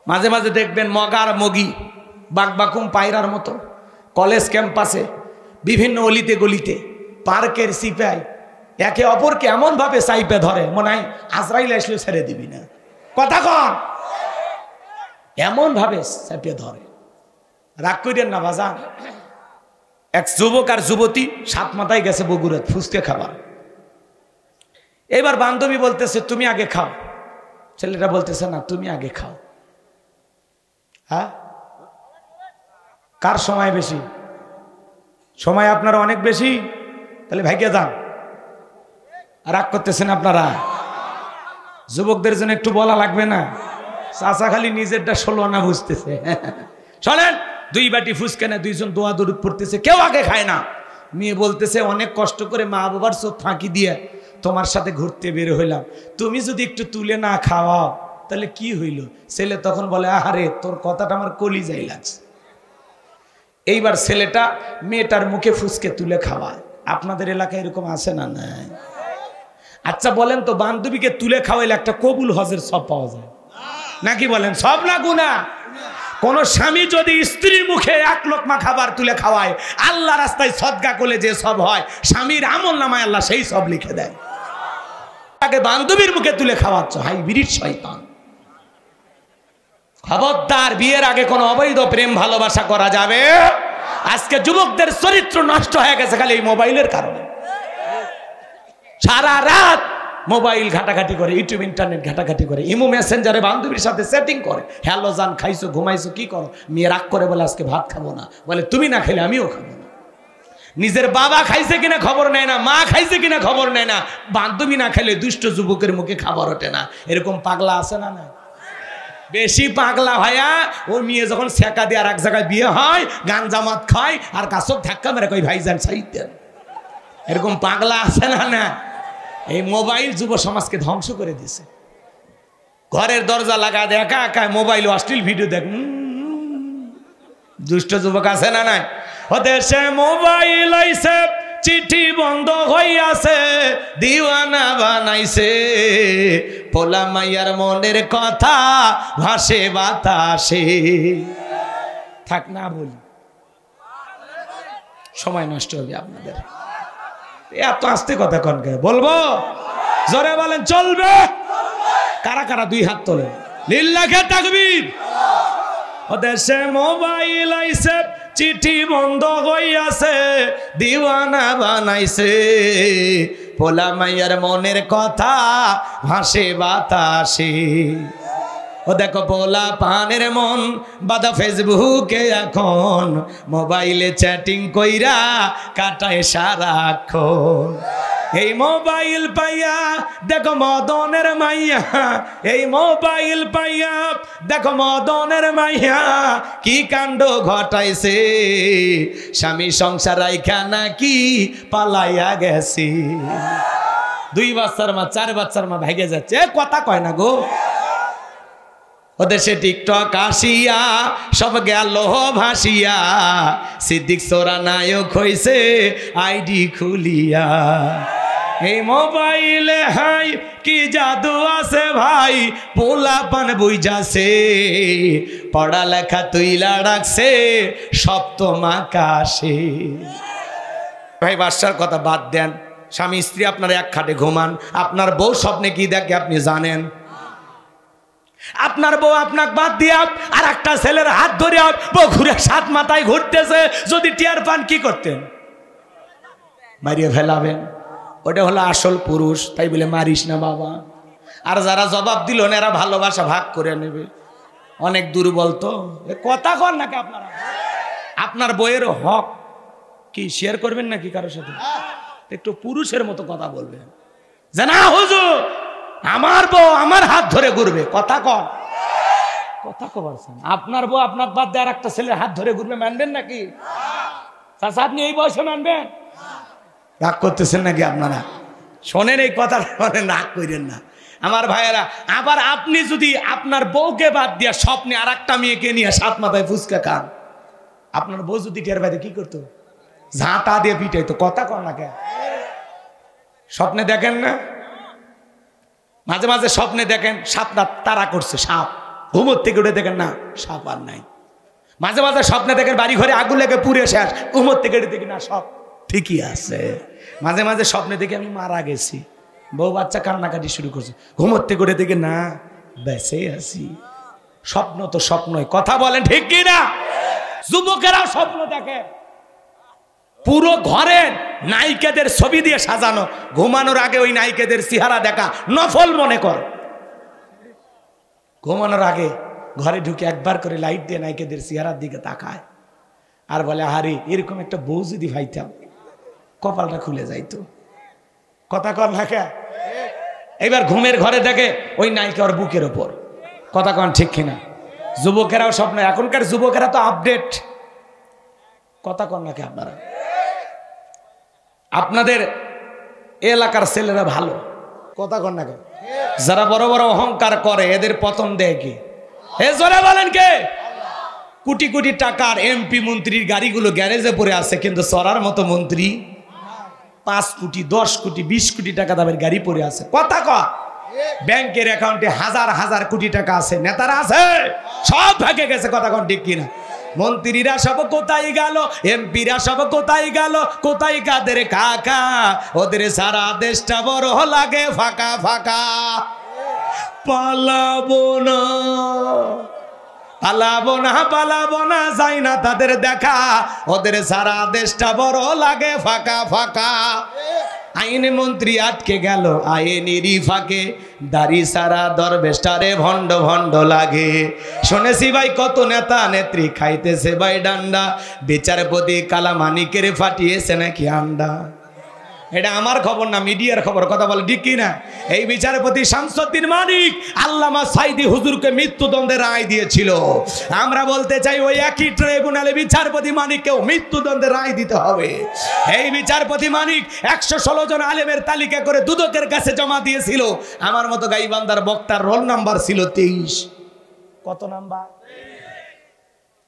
মাঝে মাঝে দেখবেন মগার মগি বাকবাকুম পায়রার মতো কলেজ ক্যাম্পাসে বিভিন্ন অলিতে গলিতে পার্কের সিপাই একে অপরকে এমনভাবে চাইপে ধরে মনে হয় আজরাইল আসলে ছেড়ে দিবি না, কথা কন, এমনভাবে চাইপে ধরে। রাগ করেন না বাজান। এক যুবক আর যুবতী সাত মাথায় গেছে বগুড়া ফুচকা খাবার। এবার বান্ধবী বলতেছে তুমি আগে খাও, ছেলেটা বলতেছে না তুমি আগে খাও। হ্যাঁ, কার সময় বেশি? সময় আপনার অনেক বেশি, তাহলে ভাইকে যান। রাগ করতেছেন আপনারা? যুবকদের জন্য একটু বলা লাগবে না? চাচা খালি নিজেরটা ষোলো না বুঝতেছে। শোনেন, দুই বাটি ফুচকা না দুইজন দোয়া দরুদ পড়তেছে, কেউ আগে খায় না। মেয়ে বলতেছে অনেক কষ্ট করে মা বাবার চোখ ফাঁকি দিয়ে তোমার সাথে ঘুরতে বের হইলাম, তুমি যদি একটু তুলে না খাওয়াও তাহলে কি হইল? ছেলে তখন বলে আহারে তোর কথাটা আমার কলিজায় লাগছে। এইবার ছেলেটা মেয়েটার মুখে ফুসকে তুলে খাওয়ায়। আপনাদের এলাকায় এরকম আছে না? নাই? আচ্ছা বলেন তো, বান্ধবীকে তুলে খাওয়াইলে একটা কবুল হজের সব পাওয়া যায় নাকি? বলেন সব না গুনাহ? কোন স্বামী যদি স্ত্রীর মুখে এক লোকমা খাবার তুলে খাওয়ায়, আল্লাহ রাস্তায় সদকা করলে যে সব হয়, স্বামীর আমল নামায় আল্লাহ সেই সব লিখে দেয়। তাকে বান্ধবীর মুখে তুলে খাওয়াচ্ছ, হাই বিরিট শয়তান। খবরদার, বিয়ের আগে কোনো অবৈধ প্রেম ভালোবাসা করা যাবে। আজকে যুবকদের চরিত্র নষ্ট হয়ে গেছে খালি এই মোবাইলের কারণে। সারা রাত মোবাইল ঘাটাঘাটি করে, ইউটিউব ইন্টারনেট ঘাটাঘাটি করে, ইমো মেসেঞ্জারে বান্ধবীর সাথে সেটিং করে। হ্যালো জান, খাইছো, ঘুমাইছো, কি করো? মেয়ে রাগ করে বলে আজকে ভাত খাবো না, বলে তুমি না খেলে আমিও খাবো না। নিজের বাবা খাইছে কিনা খবর নেয় না, মা খাইছে কিনা খবর নেয় না, বান্ধবী না খেলে দুষ্ট যুবকের মুখে খাবার ওঠে না। এরকম পাগলা আছে না? না বেশি পাগলা ভাইয়া। ওর মেয়ে যখন শেখা দিয়ে আর এক জায়গায় বিয়ে হয়, গান জামাত খায় আর কাছক ধাক্কা মেরে কই ভাইজান সাইতেন। এরকম পাগলা আছে না? না। এই মোবাইল যুব সমাজকে ধ্বংস করে দিছে। ঘরের দরজা লাগা দেয় একা একা মোবাইল অশ্লীল ভিডিও দেখ। দুষ্ট যুবক আছে না? নাই? দেশে মোবাইল আইছে, চিঠি বন্ধ হইয়াছে, দিওয়ানা বানাইছে, পোলা মাইয়ার মনের কথা ভাসে বাতাসে। থাক না বলি, সময় নষ্ট হবে আপনাদের। এত আস্তে কথা কনকে বলবো? জোরে বলেন চলবে? কারা কারা দুই হাত তোলেন? লিল্লাহে তাকবীর। দেশে মোবাইল আইছে, চিঠি বন্ধ হইয়াছে, দিওয়ানা বানাইছে, পোলা মাইয়ার মনের কথা ভাসে বাতাসে। ও দেখো পোলা পানের মন বাদা ফেসবুকে এখন, মোবাইলে চ্যাটিং কইরা কাটায় সারাক্ষণ। এই মোবাইল পাইয়া দেখো মদনের মাইয়া, এই মোবাইল পাইয়া দেখো মদনের মাইয়া কি কাণ্ড ঘটাইছে, স্বামী সংসার রাইখা নাকি পালাইয়া গেছে। 2 বাচ্চার মা 4 বাচ্চার মা ভাইগে যাচ্ছে, কথা কয় না গো। ওদেশে টিকটক আসিয়া সব গেল ভাসিয়া, সিদ্দিক সোরা নায়ক হইছে আইডি খুলিয়া। এই মোবাইলে হাই কি জাদু আছে ভাই, পোলা পান বুঝাছে, পড়ালেখা তুইলা রাখছে সপ্তম আকাশে। ভাই বাদশার কথা বাদ দেন, স্বামী স্ত্রী আপনারা এক খাটে ঘুমান, আপনার বউ স্বপ্নে কি দেখে আপনি জানেন? আপনার বউ আপনাকে বাদ দিয়া আর একটা ছেলের হাত ধরে বউ ঘুরে সাত মাথায় ঘুরতেছে, যদি টিয়ার পান কি করতেন? মারিয়ে ফেলাবেন। ওটা হলো আসল পুরুষ, তাই বলে মারিস না বাবা। আর যারা জবাব দিল না এরা ভালোবাসা ভাগ করে নেবে, অনেক দুর্বল তো। কথা কন নাকি আপনারা? আপনার বইয়ের হক কি শেয়ার করবেন নাকি কারোর সাথে? একটু পুরুষের মতো কথা বলবেন যে না হুজুর আমার বউ আমার হাত ধরে ঘুরবে, কথা কন। কথা কবারছেন আপনার বউ আপনার বাদ দিয়ে আর একটা ছেলের হাত ধরে ঘুরবে, মানবেন নাকি? চাচা আপনি এই বয়সে মানবেন? রাগ করতেছেন নাকি আপনারা? শোনেন এই কথা, মানে রাগ করেন না আমার ভাইয়েরা। আবার আপনি যদি আপনার বউকে বাদ দিয়া স্বপ্নে আর একটা মেয়েকে নিয়ে সাত মাথায় ফুচকা খান, আপনার বউ যদি টের বাইরে কি করতো? ঝাঁটা দিয়ে পিটাইতো। কথা কন না কেন? স্বপ্নে দেখেন না? মাঝে মাঝে স্বপ্নে দেখেন সাপ তারা করছে, সাপ ঘুমোর থেকে উঠে দেখেন না সাপ আর নাই। মাঝে মাঝে স্বপ্নে দেখেন বাড়ি ঘরে আগুন লেগে পুড়ে শেষ, ঘুমোর থেকে উঠে দেখি না সব ঠিকই আছে। মাঝে মাঝে স্বপ্নে দেখে আমি মারা গেছি, বউ বাচ্চা কান্নাকাটি শুরু করছে, ঘুমোর থেকে উঠে দেখি না বেঁচে আছি। স্বপ্ন তো স্বপ্নই, কথা বলেন ঠিক কি না? যুবকেরাও স্বপ্ন দেখে, পুরো ঘরের নায়িকাদের ছবি দিয়ে সাজানো, ঘুমানোর আগে ওই নায়িকাদের চেহারা দেখা নফল মনে কর। ঘুমানোর আগে ঘরে ঢুকে একবার করে লাইট দিয়ে নায়িকাদের চেহারার দিকে তাকায় আর বলে আরে এরকম একটা বউ যদি ভাইতাম কপালটা খুলে যাইতো। কথা কন না কে? এবার ঘুমের ঘরে দেখে ওই নায়িকা ওর বুকের ওপর, কথা কন ঠিক কিনা? যুবকেরাও স্বপ্ন, এখনকার যুবকেরা তো আপডেট, কথা কন না কে আপনারা? আপনাদের এলাকার ছেলেরা ভালো, কথা কন না কে? যারা বড় বড় অহংকার করে এদের পতন দেয় কি? এ জোরে বলেন কে? কোটি কোটি টাকার এমপি মন্ত্রীর গাড়িগুলো গ্যারেজে পড়ে আছে, কিন্তু চড়ার মতো মন্ত্রী 5 কোটি 10 কোটি 20 কোটি টাকা দামের গাড়ি পড়ে আছে, কথা কয়? ব্যাংকের অ্যাকাউন্টে হাজার হাজার কোটি টাকা আছে, নেতারা আছে সব ভাগে গেছে, কথা কন ঠিক কিনা? মন্ত্রীরা সব কোথায় গেল, এমপিরা সব কোথায় গেল, কোথায় কাদের কাকা? ওদের সারা দেশটা বড় লাগে ফাঁকা ফাঁকা। পালাবো না পালাবো না পালাবো না, যাই না তাদের দেখা, ওদের সারা দেশটা বড় লাগে ফাঁকা ফাঁকা। আইন মন্ত্রী আটকে গেল আইনেরই ফাঁকে, দাড়ি সারা দরবেশটারে ভণ্ড ভণ্ড লাগে। শুনেছি ভাই কত নেতা নেত্রী খাইতেছে ভাই ডান্ডা, বিচারপতি কালামানিকের ফাটিয়েছে নাকি আন্ডা। এটা আমার খবর না, মিডিয়ার খবর, কথা বলে ঠিক কিনা? এই বিচারপতি শামসুদ্দিন মানিক আল্লামা সাইদি হুজুরকে মৃত্যুদণ্ডের রায় দিয়েছিল। আমরা বলতে চাই ওই একই ট্রাইব্যুনালে বিচারপতি মানিককেও মৃত্যুদণ্ডের রায় দিতে হবে। এই বিচারপতি মানিক 116 জন আলেমের তালিকা করে দুদকের কাছে জমা দিয়েছিল। আমার মতো গাইবান্দার বক্তার রোল নাম্বার ছিল 23। কত নাম্বার?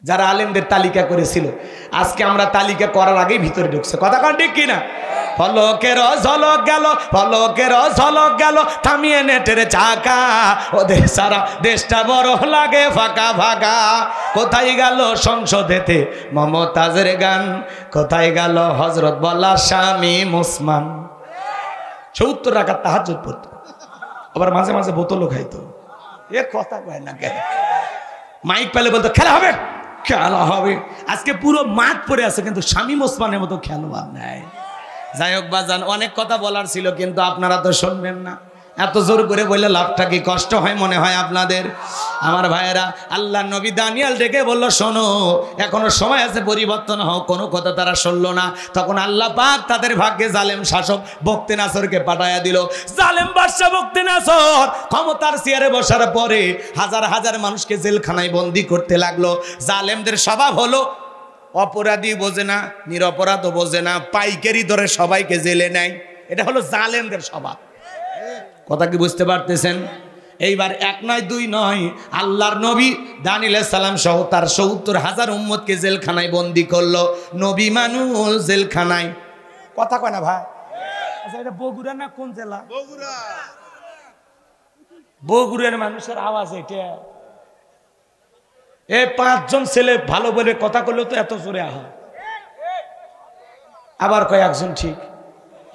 যারা আলেমদের তালিকা করেছিল, আজকে আমরা তালিকা করার আগেই ভিতরে ঢুকছে, কথা কন ঠিক কিনা? ফলকের ঝলক গেল, ফলকের ঝলক গেল, থামিয়ে নেটের চাকা, ওদের সারা দেশটা বড় লাগে ফাঁকা ফাঁকা। কোথায় গেল সংসদেতে মমতাজের গান, কোথায় গেল হজরত বলা স্বামী মুসমান? 70 রাকাত তাহাজ্জুদ পড়তো, আবার মাঝে মাঝে বোতলও খাইতো। এ কথা কয় না কে? মাইক পেলে বলতো খেলা হবে খেলা হবে। আজকে পুরো মাঠ পড়ে আছে, কিন্তু শামীম ওসমানের মতো খেলোয়াড় নাই। যাই হোক বাজান, অনেক কথা বলার ছিল, কিন্তু আপনারা তো শুনবেন না। এত জোর করে বললে লাভটা কি? কষ্ট হয় মনে হয় আপনাদের? আমার ভাইয়েরা, আল্লাহ নবী দানিয়েল ডেকে বলল শোনো এখনো সময় আছে, পরিবর্তন হোক। কোনো কথা তারা শুনলো না। তখন আল্লাহ পাক তাদের ভাগ্যে জালেম শাসক বখতে নাসরকে পাঠাইয়া দিল। জালেম বাদশা বখতে নাসর ক্ষমতার চেয়ারে বসার পরে হাজার হাজার মানুষকে জেলখানায় বন্দি করতে লাগলো। জালেমদের স্বভাব হলো অপরাধী বোঝে না, নিরপরাধও বোঝে না, পাইকারি ধরে সবাইকে জেলে নেয়। এটা হলো জালেমদের স্বভাব। কথা কি বুঝতে পারতেছেন? এইবার 1 নয় 2 নয়, আল্লাহর নবী দানিয়েল আলাইহিস সালাম সহ তার 70,000 উম্মতকে জেলখানায় বন্দি করলো। নবী মানুষ জেলখানায়, কথা কয় না ভাই? আচ্ছা, এটা বগুড়া না কোন জেলা? বগুড়া। বগুড়ার মানুষের আওয়াজ এটা। এই 5 জন ছেলে ভালো বলে কথা করলেও তো এত জোরে আহা, আবার কয় একজন ঠিক,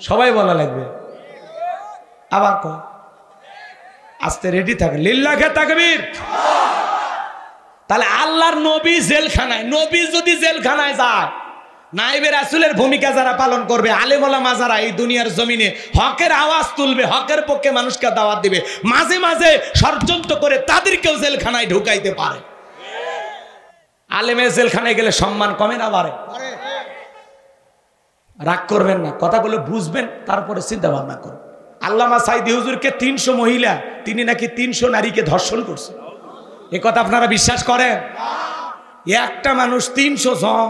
সবাই বলা লাগবে, আবার কয় আস্তে রেডি থাকে। লিল্লাহে তাকবীর। তাহলে আল্লাহর নবী জেলখানায়, নবী যদি জেলখানায় যায়, নায়েবে রাসূলের ভূমিকা যারা পালন করবে, আলেম ওলামা যারা এই দুনিয়ার জমিনে হকের আওয়াজ তুলবে, হকের পক্ষে মানুষকে দাওয়াত দিবে, মাঝে মাঝে ষড়যন্ত্র করে তাদেরকেও জেলখানায় ঢুকাইতে পারে। আলেমের জেলখানায় গেলে সম্মান কমে না বাড়ে? রাগ করবেন না, কথাগুলো বুঝবেন, তারপরে চিন্তা ভাবনা করুন। আল্লামা সাইদি হুজুরকে 300 মহিলা, তিনি নাকি 300 নারীকে ধর্ষণ করছে। এ কথা আপনারা বিশ্বাস করেন? একটা মানুষ 300 জন,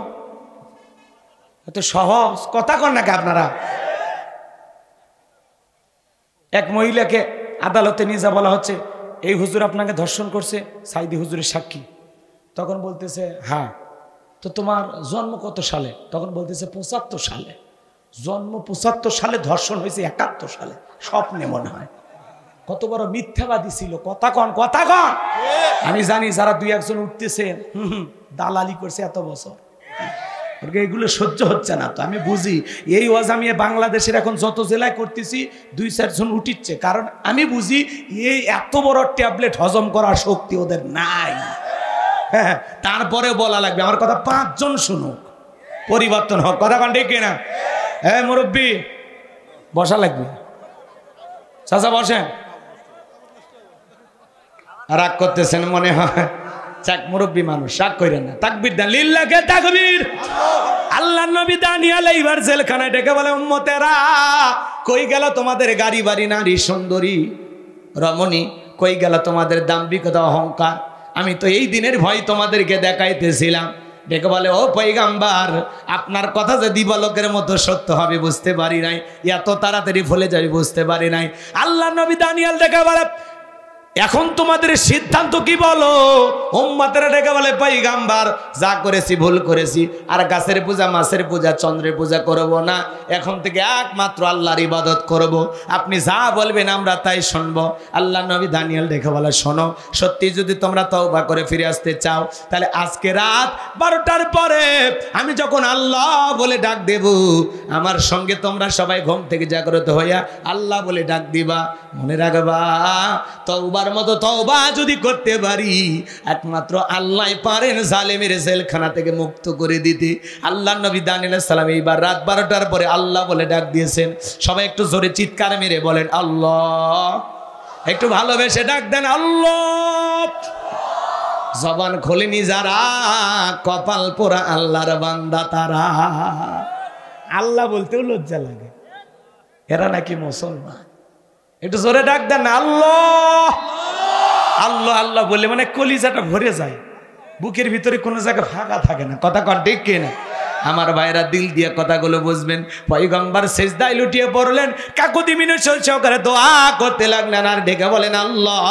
এত সহজ কথা কন নাকি আপনারা? এক মহিলাকে আদালতে নিয়ে যা বলা হচ্ছে, এই হুজুর আপনাকে ধর্ষণ করছে, সাইদি হুজুরের সাক্ষী। তখন বলতেছে হ্যাঁ। তো তোমার জন্ম কত সালে? তখন বলতেছে 75 সালে। জন্ম 75 সালে, ধর্ষণ হয়েছে 71 সালে, স্বপ্নে মনে হয়। কত বড় মিথ্যাবাদী ছিল। কথা কন, কথা কন। আমি জানি যারা দুই একজন উঠতেছেন দালালি করছে এত বছর, এগুলো সহ্য হচ্ছে না। তো আমি বুঝি এই ওয়াজ আমি বাংলাদেশের এখন যত জেলায় করতেছি 2-4 জন উঠিচ্ছে, কারণ আমি বুঝি এই এত বড় ট্যাবলেট হজম করার শক্তি ওদের নাই। হ্যাঁ, তারপরে বলা লাগবে আমার কথা 5 জন শুনুক, পরিবর্তন হোক। কথা কন ঠিক কিনা? হ্যাঁ মুরব্বী বসা লাগবে, চাচা বসেন। রাগ করতেছেন মনে হয়, চাক মুরব্বী মানুষ, রাগ করেন না। তাকবীর দেন, লিল্লাহে তাকবীর। আল্লাহর নবী দানিয়েল এইবার জেলখানায় ডেকে বলে, উম্মতেরা কই গেল তোমাদের গাড়ি বাড়ি, নারী সুন্দরী রমণী, কই গেল তোমাদের দাম্ভিকতা অহংকার? আমি তো এই দিনের ভয় তোমাদেরকে দেখাইতেছিলাম। ডেকে বলে, ও পয়গাম্বার, আপনার কথা যে দিবালোকের মতো সত্য হবে বুঝতে পারি নাই, এত তাড়াতাড়ি ভুলে যাবে বুঝতে পারি নাই। আল্লাহর নবী দানিয়েল ডেকে বলে, এখন তোমাদের সিদ্ধান্ত কি বলো? উম্মতেরা ডেকে বলে, পয়গাম্বার যা করেছি ভুল করেছি, আর গাছের পূজা, মাছের পূজা, চন্দ্রের পূজা করব না, এখন থেকে একমাত্র আল্লাহর ইবাদত করব। আপনি যা বলবেন আমরা তাই শুনবো। আল্লাহ নবী দানিয়েল ডেকে বলে, শোনো, সত্যি যদি তোমরা তওবা করে ফিরে আসতে চাও, তাহলে আজকে রাত 12টার পরে আমি যখন আল্লাহ বলে ডাক দেব, আমার সঙ্গে তোমরা সবাই ঘুম থেকে জাগ্রত হইয়া আল্লাহ বলে ডাক দিবা। মনে রাখবা, তওবার মতো তওবা যদি করতে পারি, একমাত্র আল্লাহ পারেন জালেমের জেলখানা থেকে মুক্ত করে দিতে। আল্লাহ নবী দানিয়েল আলাইহিস সালাম এইবার রাত 12টার পরে আল্লাহ বলে ডাক দিয়েছেন। সবাই একটু জোরে চিৎকার মেরে বলেন আল্লাহ, একটু ভালোবেসে ডাক দেন আল্লাহ। জবান খোলেনি যারা, কপাল পোড়া আল্লাহর বান্দা তারা। আল্লাহ বলতেও লজ্জা লাগে, এরা নাকি মুসলমান। একটু জোরে ডাক দেন আল্লাহ। আল্লাহ আল্লাহ বলে মানে কলিজাটা ভরে যায়, বুকের ভিতরে কোনো জায়গায় ফাঁকা থাকে না। কথা কন ঠিক কিনা? আমার ভাইরা দিল দিয়ে কথাগুলো বুঝবেন। পয়গম্বর সিজদায় লুটিয়ে পড়লেন, কাকুতি মিনতি সহকারে দোয়া করতে লাগলেন, আর ডেকে বলেন আল্লাহ,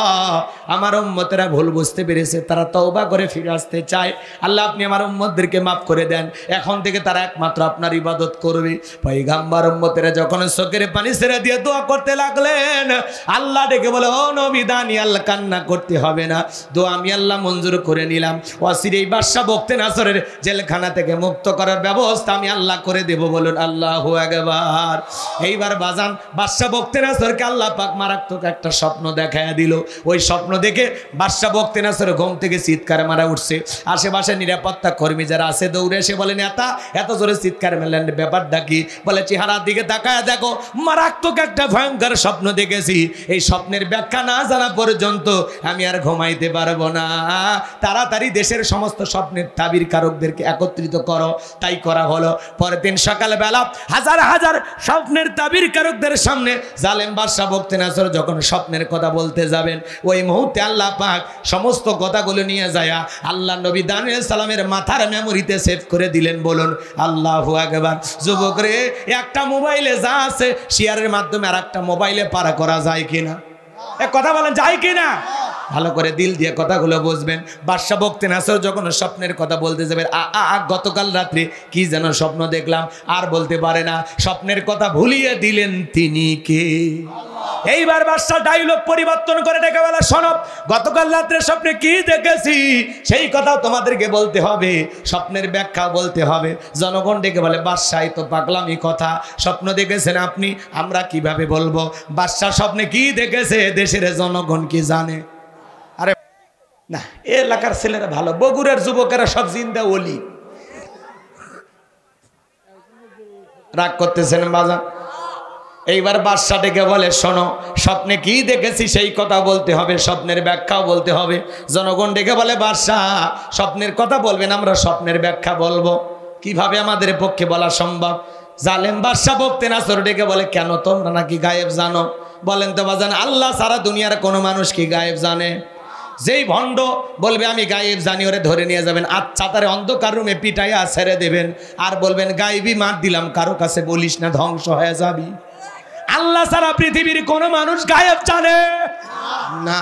আমার উম্মতেরা ভুল বুঝতে পেরেছে, তারা তওবা করে ফিরে আসতে চায়। আল্লাহ আপনি আমার উম্মতদেরকে মাফ করে দেন, এখন থেকে তারা একমাত্র আপনার ইবাদত করবে। পয়গম্বর উম্মতেরা যখন চোখের পানি ছেড়ে দিয়ে দোয়া করতে লাগলেন, আল্লাহ ডেকে বলে, ও নবী দানিয়েল, কান্না করতে হবে না, দোয়া আমি আল্লাহ মঞ্জুর করে নিলাম। ওয়াসির এই বাদশা বখতেনাছরের জেলখানা থেকে মুক্ত করার ব্যবস্থা আমি আল্লাহ করে দেব। বলুন আল্লাহু আকবার। এইবার বাজান বাদশা বখতেনাছরকে আল্লাহ পাক মারাত্মক একটা স্বপ্ন দেখায়া দিল। ওই স্বপ্ন দেখে বাদশা বখতেনাছর ঘুম থেকে চিৎকার মারা উঠছে। আশেপাশে নিরাপত্তা কর্মী যারা আছে দৌড়ে এসে বলে, নেতা এত জোরে চিৎকার মেলেন, ব্যাপারটা কি? বলে, চেহারার দিকে তাকায় দেখো, মারাত্মক একটা ভয়ঙ্কর স্বপ্ন দেখেছি। এই স্বপ্নের ব্যাখ্যা না জানা পর্যন্ত আমি আর ঘুমাইতে পারবো না। তাড়াতাড়ি দেশের সমস্ত স্বপ্নের তাবির কারকদেরকে একত্রিত করো। তাই করা হলো। পরের দিন সকালবেলা হাজার হাজার স্বপ্নের তাবির কারকদের সামনে জালেম বাদশা বখতেনাছর যখন স্বপ্নের কথা বলতে যাবেন, ওই মুহূর্তে আল্লাহ পাক সমস্ত কথাগুলো নিয়ে যায় আল্লাহ নবী দানিয়েল সালামের মাথার মেমোরিতে সেভ করে দিলেন। বলুন আল্লাহু আকবার। যুবক রে, একটা মোবাইলে যা আছে শেয়ারের মাধ্যমে আর একটা মোবাইলে পারা করা যায় কিনা? কথা বলেন, যায় কিনা? ভালো করে দিল দিয়ে কথাগুলো বুঝবেন। বাদশা বখতেনাছর যখন স্বপ্নের কথা বলতে যাবেন, গতকাল রাত্রে কি যেন স্বপ্ন দেখলাম, আর বলতে পারে না, স্বপ্নের কথা ভুলিয়ে দিলেন তিনি কে? এইবার বাদশা ডায়লগ পরিবর্তন করে ডেকে বলে, শোনো, গতকাল রাত্রে স্বপ্নে কি দেখেছি সেই কথাও তোমাদেরকে বলতে হবে, স্বপ্নের ব্যাখ্যা বলতে হবে। জনগণ ডেকে বলে, বাদশাহ তো পাগলামি কথা, স্বপ্ন দেখেছেন আপনি, আমরা কিভাবে বলবো? বাদশা স্বপ্নে কি দেখেছে দেশের জনগণ কি জানে? আরে না, এলাকার ছেলেরা ভালো, বগুড়ার যুবকেরা সব জিন্দা ওলি। রাগ করতেছেন বাজান? এইবার বাদশা ডেকে বলে, শোনো, স্বপ্নে কি দেখেছি সেই কথা বলতে হবে, স্বপ্নের ব্যাখ্যাও বলতে হবে। জনগণ ডেকে বলে, বাদশাহ স্বপ্নের কথা বলবেন, আমরা স্বপ্নের ব্যাখ্যা বলবো, কিভাবে আমাদের পক্ষে বলা সম্ভব? জালেম বাদশা বখতেনাছর ডেকে বলে, কেন তোমরা নাকি গায়েব জানো? বলেন তো বাজান, আল্লাহ সারা দুনিয়ার কোনো মানুষ কি গায়েব জানে? যেই ভণ্ড বলবে আমি গায়েব জানি, ওরে ধরে নিয়ে যাবেন, আচ্ছা তারে অন্ধকার রুমে পিটাইয়া ছেড়ে দেবেন, আর বলবেন গায়েবী মার দিলাম, কারো কাছে বলিস না, ধ্বংস হয়ে যাবি। আল্লাহ সারা পৃথিবীর কোনো মানুষ গায়েব জানে না।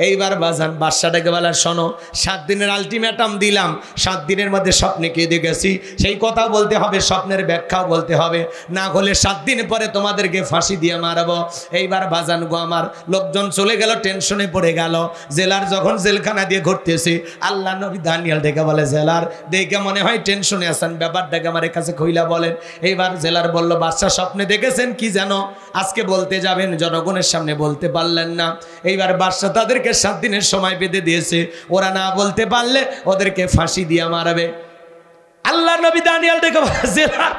এইবার বাজান বাদশাটাকে বলে, শোনো 7 দিনের আলটিমেটাম দিলাম, 7 দিনের মধ্যে স্বপ্নে কে দেখেছি সেই কথা বলতে হবে, স্বপ্নের ব্যাখ্যাও বলতে হবে, না হলে 7 দিন পরে তোমাদেরকে ফাঁসি দিয়ে মারবো। এইবার বাজান গো আমার লোকজন চলে গেল, টেনশনে পড়ে গেল। জেলার যখন জেলখানা দিয়ে ঘুরতেছে, আল্লাহ নবী দানিয়েল ডেকে বলে, জেলার দেখে মনে হয় টেনশনে আছেন, ব্যাপারটাকে আমার কাছে কইলা বলেন। এইবার জেলার বলল, বাদশা স্বপ্নে দেখেছেন কি জানো? আজকে বলতে যাবেন, জনগণের সামনে বলতে পারলেন না। এইবার বাদশা তাদেরকে 7 দিনের সময় বেঁধে দিয়েছে, ওরা না বলতে পারলে ওদেরকে ফাঁসি দিয়ে মারবে। আল্লাহ নবী দানিয়েল ডেকে বলে, জেলার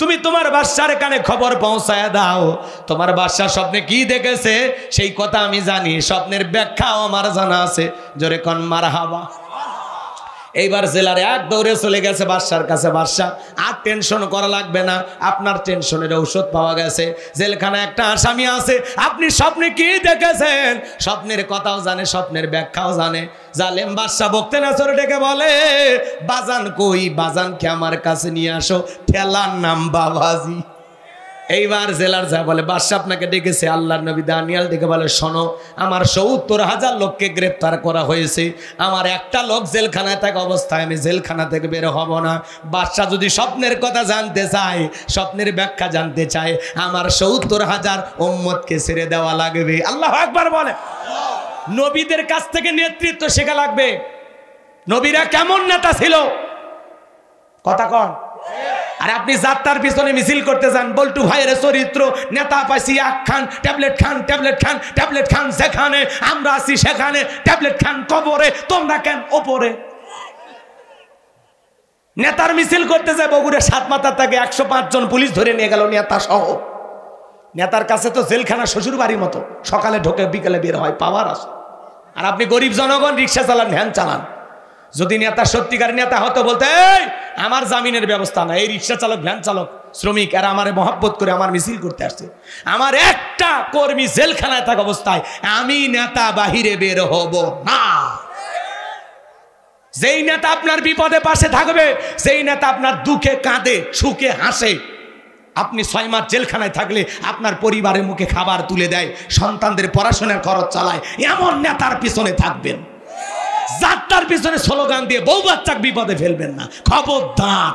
তুমি তোমার বাদশার কানে খবর পৌঁছায় দাও, তোমার বাদশা স্বপ্নে কি দেখেছে সেই কথা আমি জানি, স্বপ্নের ব্যাখ্যাও আমার জানা আছে। জোরে কোন মারহাবা। এইবার জেলার এক দৌড়ে চলে গেছে বাদশার কাছে। বাদশা, আর টেনশন করা লাগবে না, আপনার টেনশনের ঔষধ পাওয়া গেছে। জেলখানায় একটা আসামি আছে, আপনি স্বপ্নে কি দেখেছেন স্বপ্নের কথাও জানে, স্বপ্নের ব্যাখ্যাও জানে। জালেম বাদশা বকতে নাসর ডেকে বলে, বাজান কই? বাজানকে আমার কাছে নিয়ে আসো, ঠেলার নাম বাবাজি। এইবার জেলার যা বলে, বাদশা আপনাকে ডেকেছে। আল্লাহর নবী দানিয়েল ডেকে বলে, শোনো আমার 70,000 লোককে গ্রেপ্তার করা হয়েছে, আমার একটা লোক জেলখানায় থাকা অবস্থায় আমি জেলখানা থেকে বের হব না। বাদশা যদি স্বপ্নের কথা জানতে চায়, স্বপ্নের ব্যাখ্যা জানতে চায়, আমার 70,000 উম্মতকে ছেড়ে দেওয়া লাগবে। আল্লাহু আকবার বলে। নবীদের কাছ থেকে নেতৃত্ব শেখা লাগবে। নবীরা কেমন নেতা ছিল কথা কন। আর আপনি যাত্রার পিছনে মিছিল করতে যান, বল্টু ভাইয়ের চরিত্র, নেতা পাইছি এক খান, ট্যাবলেট খান, ট্যাবলেট খান, ট্যাবলেট খান, যেখানে আমরা আছি সেখানে ট্যাবলেট খান, কবরে, তোমরা কেন ওপরে। নেতার মিছিল করতে যায় বগুড়া 7 মাথার থেকে 105 জন পুলিশ ধরে নিয়ে গেল নেতা সহ। নেতার কাছে তো জেলখানা শ্বশুর বাড়ির মতো, সকালে ঢোকে বিকেলে বের হয়, পাওয়ার আছে। আর আপনি গরিব জনগণ রিক্সা চালান, ভ্যান চালান। যদি নেতা সত্যিকার নেতা হতো বলতে, এই আমার জামিনের ব্যবস্থা না, এই রিক্সা চালক, ভ্যান চালক, শ্রমিক এরা আমারে মহব্বত করে আমার মিছিল করতে আসছে, আমার একটা কর্মী জেলখানায় থাকা অবস্থায় আমি নেতা বাহিরে বের হব না। যেই নেতা আপনার বিপদে পাশে থাকবে, সেই নেতা আপনার দুঃখে কাঁদে, সুখে হাসে, আপনি 6 মাস জেলখানায় থাকলে আপনার পরিবারের মুখে খাবার তুলে দেয়, সন্তানদের পড়াশোনার খরচ চালায়, এমন নেতার পিছনে থাকবেন। যাত্রার পিছনে স্লোগান দিয়ে বউ বাচ্চাকে বিপদে ফেলবেন না, খবরদার।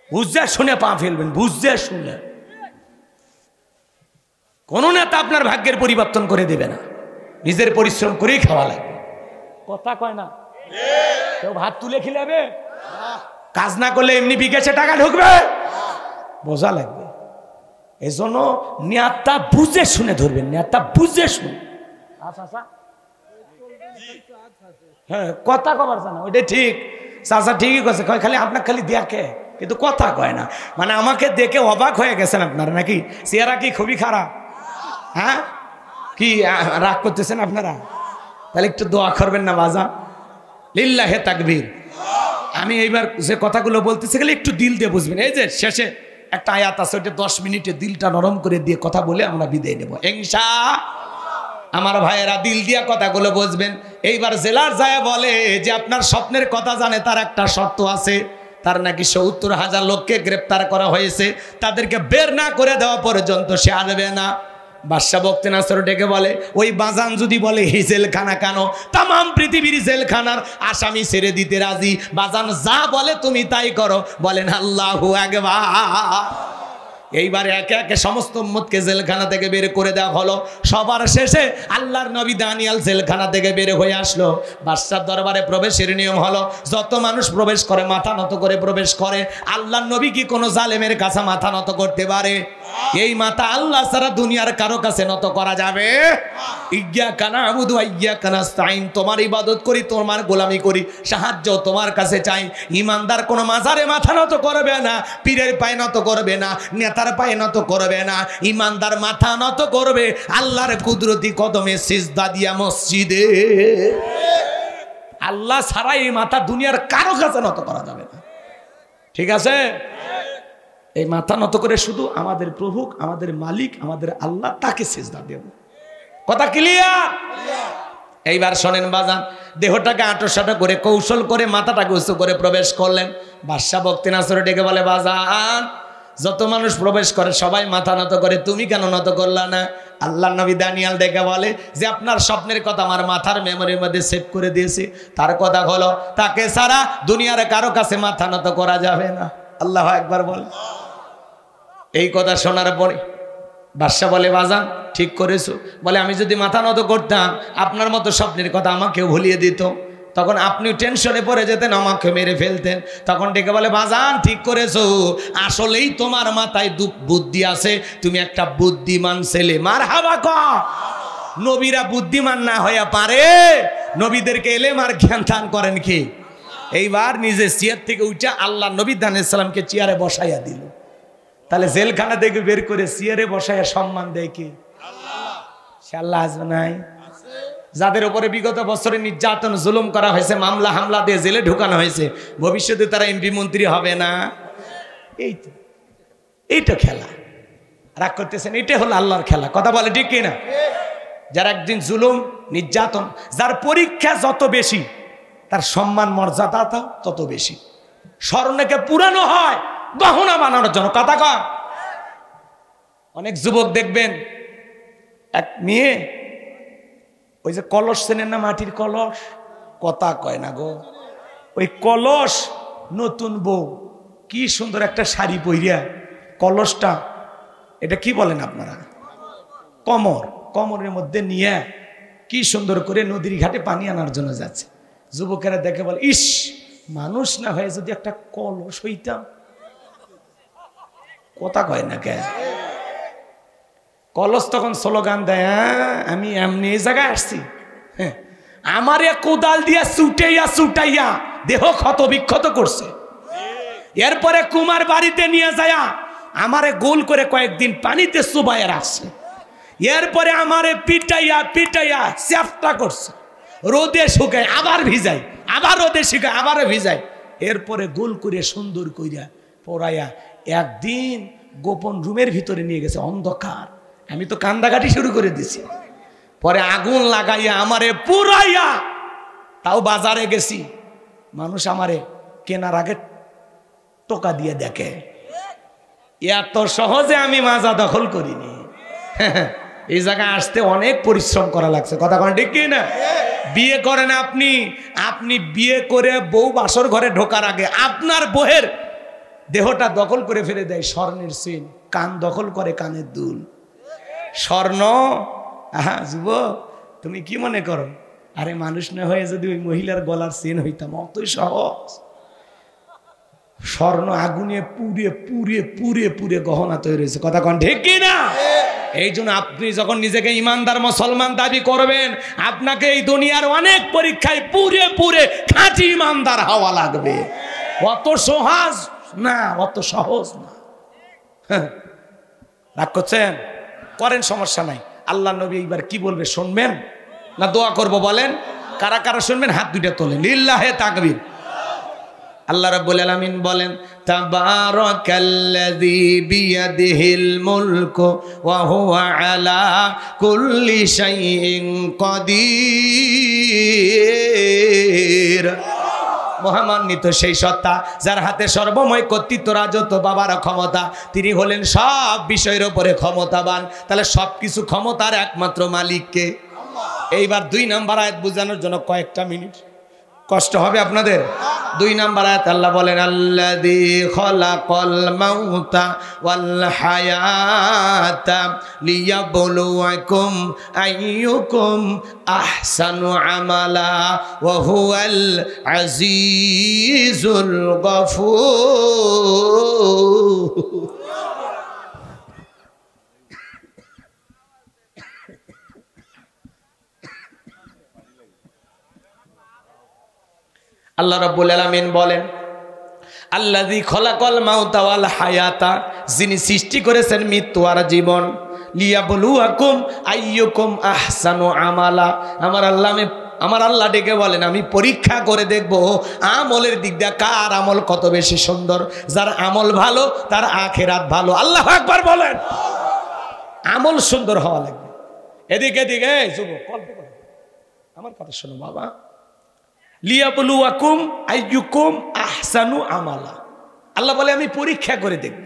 বুঝে শুনে পা ফেলবেন, বুঝে শুনে। কোন নেতা আপনার ভাগ্যের পরিবর্তন করে দেবে না, নিজের পরিশ্রম করেই খাওয়া লাগবে। কথা কয় না, কেউ ভাত তুলে খিলাবে, কাজ না করলে এমনি বিকেছে টাকা ঢুকবে, বোঝা লাগবে। এই জন্য নেতা বুঝে শুনে ধরবেন, নেতা বুঝে শুনে। আচ্ছা, হ্যাঁ কথা কবার জানা, ওইটা ঠিক, চাচা ঠিকই করছে, খালি আপনার খালি দেখে কিন্তু কথা কয় না। মানে আমাকে দেখে অবাক হয়ে গেছেন আপনারা নাকি? চেহারা কি খুবই খারাপ? হ্যাঁ, কি রাগ করতেছেন আপনারা? তাহলে একটু দোয়া করবেন না বাজান, লিল্লাহে তাকবীর। আমি এইবার যে কথাগুলো বলতেছি গেলে একটু দিল দিয়ে বুঝবেন। এই যে শেষে একটা আয়াত আছে, ওইটা 10 মিনিটে দিলটা নরম করে দিয়ে কথা বলে আমরা বিদায় নেব ইনশাআল্লাহ। আমার ভাইয়েরা দিল দিয়া কথাগুলো বুঝবেন। এইবার জেলার যায় বলে যে আপনার স্বপ্নের কথা জানে, তার একটা শর্ত আছে, তার নাকি 70,000 লোককে গ্রেপ্তার করা হয়েছে, তাদেরকে বের না করে দেওয়া পর্যন্ত সে আসবে না। বাদশা বকতে নাসর ডেকে বলে, ওই বাজান যদি বলে এই জেলখানা কেন, তাম পৃথিবীর জেলখানার আসামি ছেড়ে দিতে রাজি, বাজান যা বলে তুমি তাই করো। বলেন আল্লাহু আকবার। এইবার একে একে সমস্ত উম্মতকে জেলখানা থেকে বের করে দেওয়া হলো। সবার শেষে আল্লাহর নবী দানিয়েল জেলখানা থেকে বের হয়ে আসলো। বাদশার দরবারে প্রবেশের নিয়ম হলো, যত মানুষ প্রবেশ করে মাথা নত করে প্রবেশ করে। আল্লাহর নবী কি কোনো জালেমের কাছে মাথা নত করতে পারে? এই মাথা আল্লাহ ছাড়া দুনিয়ার কারো কাছে নত করা যাবে? ইয়্যাকা না'বুদু ওয়া ইয়্যাকা নাস্তাঈন, তোমার ইবাদত করি, তোমার গোলামি করি, সাহায্য তোমার কাছে চাই। ঈমানদার কোনো মাজারে মাথা নত করবে না, পীরের পায়ে নত করবে না, নেতার পায়ে নত করবে না। ঈমানদার মাথা নত করবে আল্লাহর কুদরতি কদমে সিজদা দিয়া মসজিদে। আল্লাহ ছাড়া এই মাথা দুনিয়ার কারো কাছে নত করা যাবে না। ঠিক আছে? এই মাথা নত করে শুধু আমাদের প্রভু, আমাদের মালিক, আমাদের আল্লাহ, তাকে সিজদা দেব। কথা ক্লিয়ার? এইবার শোনেন বাজান, দেহটাকে আঁটোসাঁটো করে কৌশল করে মাথাটাকে উঁচু করে প্রবেশ করলেন। বাদশা বকতে নাসর ডেকে বলে, বাজান যত মানুষ প্রবেশ করে সবাই মাথা নত করে, তুমি কেন নত করলা না? আল্লাহ নবী দানিয়াল দেখে বলে যে আপনার স্বপ্নের কথা আমার মাথার মেমোরির মধ্যে সেভ করে দিয়েছি। তার কথা হলো তাকে ছাড়া দুনিয়ার কারো কাছে মাথা নত করা যাবে না। আল্লাহ একবার বল। এই কথা শোনার পরে বাদশা বলে বাজান ঠিক করেছো। বলে আমি যদি মাথা নত করতাম আপনার মতো স্বপ্নের কথা আমাকেও ভুলিয়ে দিত, তখন আপনি টেনশনে পড়ে যেতেন, আমাকে মেরে ফেলতেন। তখন ডেকে বলে বাজান ঠিক করেছো, আসলেই তোমার মাথায় বুদ্ধি আছে, তুমি একটা বুদ্ধিমান ছেলে। মারহাবা কও। নবীরা বুদ্ধিমান না হইয়া পারে? নবীদেরকে এলেম আর জ্ঞান দান করেন কি? এইবার নিজে চেয়ার থেকে উঠে আল্লাহ নবী দানিয়াল সালামকে চেয়ারে বসাইয়া দিল। তাহলে জেলখানা থেকে বের করে চেয়ারে বসাইয়া সম্মান দেয় কি? সে আল্লাহ আসবে নাই? যাদের উপরে বিগত বছরে নির্যাতন জুলুম করা হয়েছে, মামলা হামলা দিয়ে জেলে ঢুকানো হয়েছে, ভবিষ্যতে তারা এমপি মন্ত্রী হবে না? এইটা খেলা। রাগ করতেছেন? এটা হলো আল্লাহর খেলা। কথা বলে ঠিক কিনা? যার একদিন জুলুম নির্যাতন, যার পরীক্ষা যত বেশি তার সম্মান মর্যাদা তত বেশি। স্বর্ণকে পুরানো হয় গহনা বানানোর জন্য। কথা কয়। অনেক যুবক দেখবেন এক মেয়ে ওই যে কলস চেনেন না, মাটির কলস, কথা কয় না গো, ওই কলস নতুন বউ কি সুন্দর একটা শাড়ি পরিয়া কলসটা, এটা কি বলেন আপনারা? কমরের মধ্যে নিয়ে কি সুন্দর করে নদীর ঘাটে পানি আনার জন্য যাচ্ছে। যুবকেরা দেখে বলে ইস, মানুষ না হয়ে যদি একটা কলস হইতাম। কথা কয় না কে? কলস তখন স্লোগান দেয়, আমি এমনি এই জায়গায় আসছি, হ্যাঁ আমারে কোদাল দিয়া ছুটাইয়া দেহ ক্ষত বিক্ষত করছে। এরপরে কুমার বাড়িতে নিয়ে যায় আমারে গোল করে কয়েকদিন পানিতে চুবাইয়া রাখছে। এরপরে আমারে পিটাইয়া চ্যাপ্টা করছে, রোদে শুকায় আবার ভিজাই, আবার রোদে শুকায় আবার ভিজাই, এরপরে গোল করে সুন্দর কইরা পড়াইয়া একদিন গোপন রুমের ভিতরে নিয়ে গেছে, অন্ধকার। আমি তো কান্দাকাটি শুরু করে দিছি। পরে আগুন লাগাইয়া আমারে পুরাইয়া, তাও বাজারে গেছি, মানুষ আমারে কেনার আগে টোকা দিয়ে দেখে। এত সহজে আমি মাজা দখল করিনি। এই জায়গায় আসতে অনেক পরিশ্রম করা লাগছে। কথা কোন ঠিক কি না? বিয়ে করেন আপনি বিয়ে করে বউ বাসর ঘরে ঢোকার আগে আপনার বউয়ের দেহটা দখল করে ফেলে দেয় স্বর্ণের চেন, কান দখল করে কানের দুল, স্বর্ণ। যুবক তুমি কি মনে করো? আরে মানুষ না হয়ে যদি ওই মহিলার গলার চেন হইতাম, অতই সহজ। স্বর্ণ আগুনে পুড়ে পুড়ে পুড়ে পুড়ে গহনা তৈরি হয়েছে। কথা কন ঠিক কি না? এই জন্য আপনি যখন নিজেকে ইমানদার মুসলমান দাবি করবেন, আপনাকে এই দুনিয়ার অনেক পরীক্ষায় পুড়ে পুড়ে খাঁটি ইমানদার হওয়া লাগবে। অত সহজ না, অত সহজ না। রাগ করছেন? করেন, সমস্যা নাই। আল্লাহ নবী এইবার কি বলবে শুনবেন না দোয়া করব? বলেন কারা কারা শুনবেন, হাত দুইটা তোলেন। লিল্লাহে তাকবীর। আল্লাহ রাব্বুল আলামিন বলেন, তাবারাকাল্লাযী বিয়াদিহিল মুলকু ওয়া হুয়া আলা কুল্লি শাইইন কাদির। মহামান্বিত সেই সত্তা যার হাতে সর্বময় কর্তৃত্ব, রাজত্ব, বাবার ক্ষমতা, তিনি হলেন সব বিষয়ের উপরে ক্ষমতাবান। তাহলে সবকিছু ক্ষমতার একমাত্র মালিককে। এইবার 2 নাম্বার আয়াত বোঝানোর জন্য কয়েকটা মিনিট কষ্ট হবে আপনাদের। 2 নাম্বার আয়াত আল্লাহ বলেন, আল্লাযী খালাকাল মাউতা ওয়াল হায়াতা লিয়াবলুয়াকুম আইয়ুকুম আহসানু আমালা ওয়া হুয়াল আজিজুল গফুর। আল্লাহ রাব্বুল আলামিন বলেন, আল্লাযী খালাকাল মাউতা ওয়াল হায়াতা, যিনি সৃষ্টি করেছেন মৃত্যু আর জীবন, লিয়াবলুয়াকুম আইয়ুকুম আহসানু আমালা। আমার আল্লাহ ডেকে বলেন, আমি পরীক্ষা করে দেখব আমলের দিক দিয়ে কার আমল কত বেশি সুন্দর। যার আমল ভালো তার আখিরাত ভালো। আল্লাহু আকবার বলেন। আমল সুন্দর হওয়া লাগবে। এদিকে এদিকে যুবক কল্প করো, আমার কথা শোনো বাবা। লিয়াবলুয়াকুম আইয়ুকুম আহসানু আমালা। আল্লাহ বলে আমি পরীক্ষা করে দেখব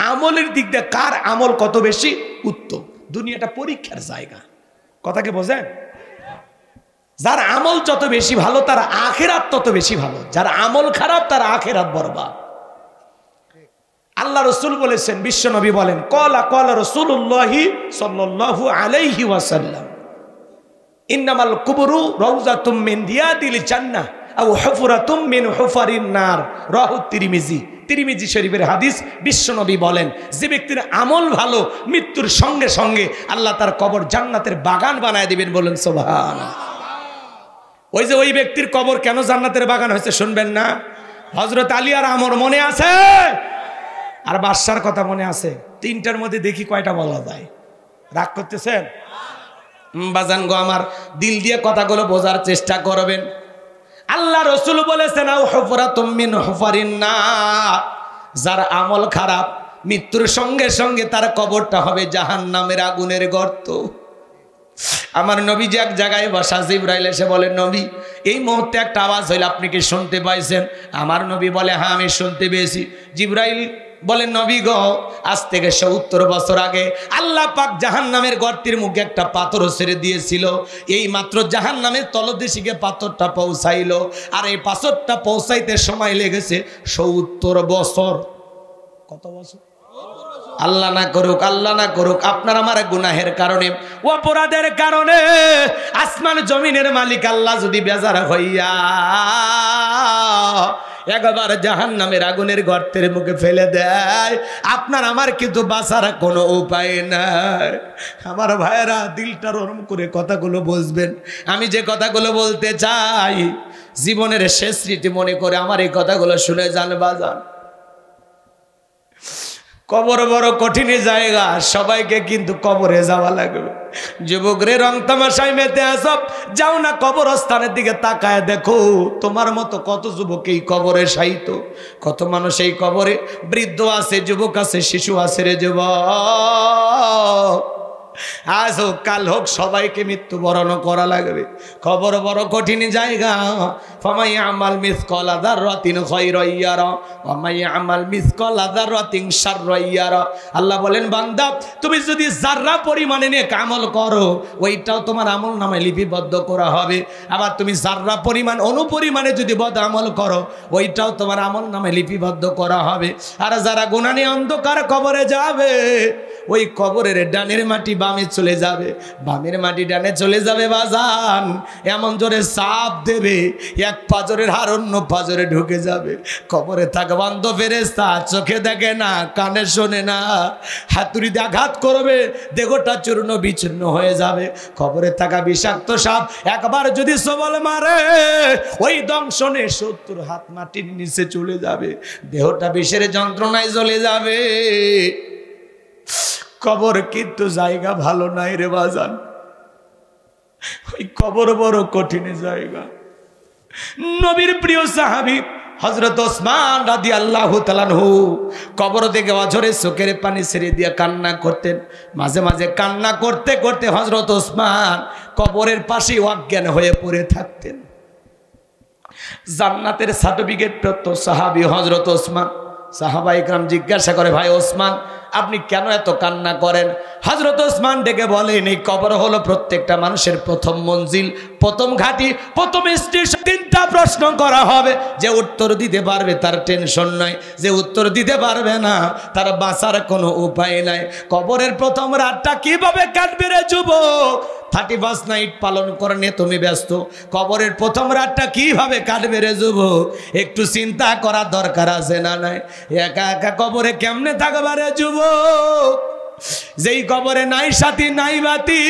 আমলের দিক দিয়ে কার আমল কত বেশি উত্তম। দুনিয়াটা পরীক্ষার জায়গা, কথাকে বোঝেন? যার আমল যত বেশি ভালো তার আখিরাত তত বেশি ভালো, যার আমল খারাপ তার আখিরাত বরবাদ। আল্লাহ রসুল বলেছেন, বিশ্ব নবী বলেন, কলা রাসূলুল্লাহি সাল্লাল্লাহু আলাইহি ওয়াসাল্লাম, ইন্নামাল কুবরু রাউযাতুম মিন রিয়াদিল জান্নাহ আও হুফরাতুম মিন হুফারিন নার, রাহু তিরমিজি শরীফের হাদিস। বিশ্ব নবী বলেন, যে ব্যক্তির আমল ভালো মৃত্যুর সঙ্গে সঙ্গে আল্লাহ তার কবর জান্নাতের বাগান বানায় দিবেন, বলেন সুবহানাল্লাহ। ওই যে ওই ব্যক্তির কবর কেন জান্নাতের বাগান হয়েছে শুনবেন না? হযরত আলী আর আমর মনে আছে? আর বাদশার কথা মনে আছে? তিনটার মধ্যে দেখি কয়টা বলা যায়? রাগ করতেছেন? বাজান গো আমার, দিল দিয়ে কথাগুলো বোঝার চেষ্টা করবেন। আল্লাহ রসুল বলেছেন, আও হুফরাতুম মিন হুফারিন নার, যার আমল খারাপ মৃত্যুর সঙ্গে সঙ্গে তার কবরটা হবে জাহান্নামের আগুনের গর্ত। আমার নবী যে এক জায়গায় বসা, জিবরাইল এসে বলে, নবী এই মুহূর্তে একটা আওয়াজ হইল, আপনি কি শুনতে পাইছেন? আমার নবী বলে, হ্যাঁ আমি শুনতে পেয়েছি। জিবরাইল বলেন, নবী গো, আজ থেকে ৭০ বছর আগে আল্লাহ পাক জাহান্নামের গর্তের মুখে একটা পাথর ছেড়ে দিয়েছিল। এই মাত্র জাহান্নামের তলদেশিকে পাথরটা পৌঁছাইল, আর এই পাথরটা পৌঁছাইতে সময় লেগেছে ৭০ বছর। কত বছর? আল্লাহ না করুক আপনার আমার গুনাহের কারণে, অপরাধের কারণে আসমান জমিনের মালিক আল্লাহ যদি বেজার হইয়া একবার জাহান্নামের আগুনের গর্তের মুখে ফেলে দেয়, আপনার আমার কিন্তু বাঁচার কোনো উপায় নাই। আমার ভাইয়েরা, দিলটা নরম করে কথাগুলো বুঝবেন। আমি যে কথাগুলো বলতে চাই, জীবনের শেষ স্মৃতি মনে করে আমার এই কথাগুলো শুনে যান বাজান। কবর বড় কঠিন জায়গা, সবাইকে কিন্তু কবরে যাওয়া লাগবে। যুবকরে রং তামাশায় মেতে আসব, যাও না কবরস্থানের দিকে তাকায় দেখো, তোমার মতো কত যুবক এই কবরে শায়িত, কত মানুষ এই কবরে, বৃদ্ধ আছে, যুবক আছে, শিশু আছে রে যুবক। আজ হোক কাল হোক সবাইকে মৃত্যুবরণ করা লাগবে। কবর বড় কঠিন জায়গা। ফামাই আমাল মিসকালা যাররাতিন খায়রান ইয়ারা ওয়া মাই আমাল মিসকালা যাররাতিন শাররান ইয়ারা। আল্লাহ বলেন, বান্দা তুমি যদি যাররা পরিমাণে নেক আমল করো, ওইটাও তোমার আমল নামায় লিপিবদ্ধ করা হবে। আবার তুমি যাররা পরিমাণ অনুপরিমাণে যদি বদ আমল করো, ওইটাও তোমার আমল নামায় লিপিবদ্ধ করা হবে। আর যারা গুনাহ নিয়ে অন্ধকার কবরে যাবে, ওই কবরের ডানের মাটি বামে চলে যাবে, বামের মাটি ডানে চলে যাবে বাজান। এমন জোরে চাপ দেবে, এক পাজরের হাড় অন্য পাজরে ঢুকে যাবে। কবরে থাকা বান্ধ ফেরেশতা, চোখে দেখে না, কানে শোনে না, হাতুড়িতে আঘাত করবে, দেহটা চূর্ণ বিচূর্ণ হয়ে যাবে। কবরে থাকা বিষাক্ত সাপ একবার যদি সবল মারে, ওই দংশনে ৭০ হাত মাটির নিচে চলে যাবে, দেহটা বিষের যন্ত্রণায় চলে যাবে। কবর কিন্তু জায়গা ভালো নাই রে বাজান, ওই কবর বড় কঠিন জায়গা। নবীর প্রিয় সাহাবী হযরত ওসমান রাদিয়াল্লাহু তাআলা আনহু কবর থেকে অঝরে চোখের পানি ছেড়ে দিয়ে কান্না করতেন। মাঝে মাঝে কান্না করতে করতে হযরত ওসমান কবরের পাশে অজ্ঞান হয়ে পড়ে থাকতেন। জান্নাতের সার্টিফিকেট প্রাপ্ত সাহাবী হযরত ওসমান। সাহাবায়ে কেরাম জিজ্ঞাসা করে, ভাই ওসমান, আপনি কেন এত কান্না করেন? হযরত ওসমান ডেকে বলেন, এই কবর হলো প্রত্যেকটা মানুষের প্রথম মঞ্জিল, প্রথম ঘাঁটি, প্রথম স্টেশন। 3টা প্রশ্ন করা হবে, যে উত্তর দিতে পারবে তার টেনশন নাই, যে উত্তর দিতে পারবে না তার বাঁচার কোনো উপায় নাই। কবরের প্রথম রাতটা কিভাবে কাটবে রে যুবক? 31 নাইট পালন করে নিয়ে তুমি ব্যস্ত, কবরের প্রথম রাতটা কিভাবে কাটবে রে যুবক? একটু চিন্তা করার দরকার আছে না নাই? একা একা কবরে কেমনে থাকবে রে যুবক? যেই কবরে নাই সাথী, নাই বাতি,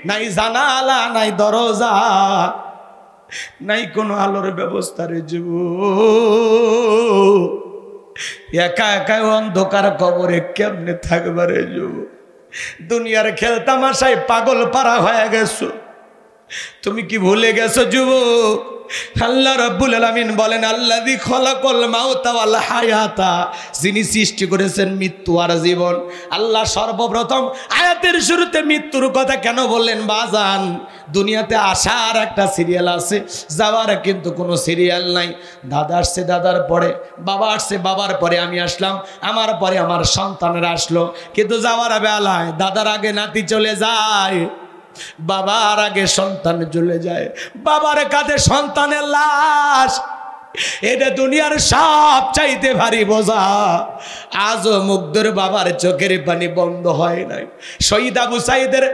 নাই জানালা, নাই দরজা, নাই কোনো আলোর ব্যবস্থা রে যুবক। একা একা অন্ধকার কবরে কেমনে থাকবে রে যুবক? দুনিয়ার খেলতামাশায় পাগল পারা হয়ে গেছো। তুমি কি ভুলে গেছো যুবক? আল্লাহ রাব্বুল আলামিন বলেন আল্লাযী খলাকাল মাউতা ওয়াল হায়াতা, যিনি সৃষ্টি করেছেন মৃত্যু আর জীবন। আল্লাহ সর্বপ্রথম আয়াতের শুরুতে মৃত্যুর কথা কেন বললেন বাজান? দুনিয়াতে আসার একটা সিরিয়াল আছে, যাওয়ার কিন্তু কোনো সিরিয়াল নাই। দাদা আসছে, দাদার পরে বাবা আসছে, বাবার পরে আমি আসলাম, আমার পরে আমার সন্তানেরা আসলো। কিন্তু যাওয়ার বেলায় দাদার আগে নাতি চলে যায়, বাবার আগে সন্তান চলে যায়, বাবার কাঁধে সন্তানের লাশ। এটা দুনিয়ার সব চাইতে ভারী বোঝা। আজও মুগ্ধর বাবার চোখের পানি বন্ধ হয় নাই, শহীদ আবু সাইদের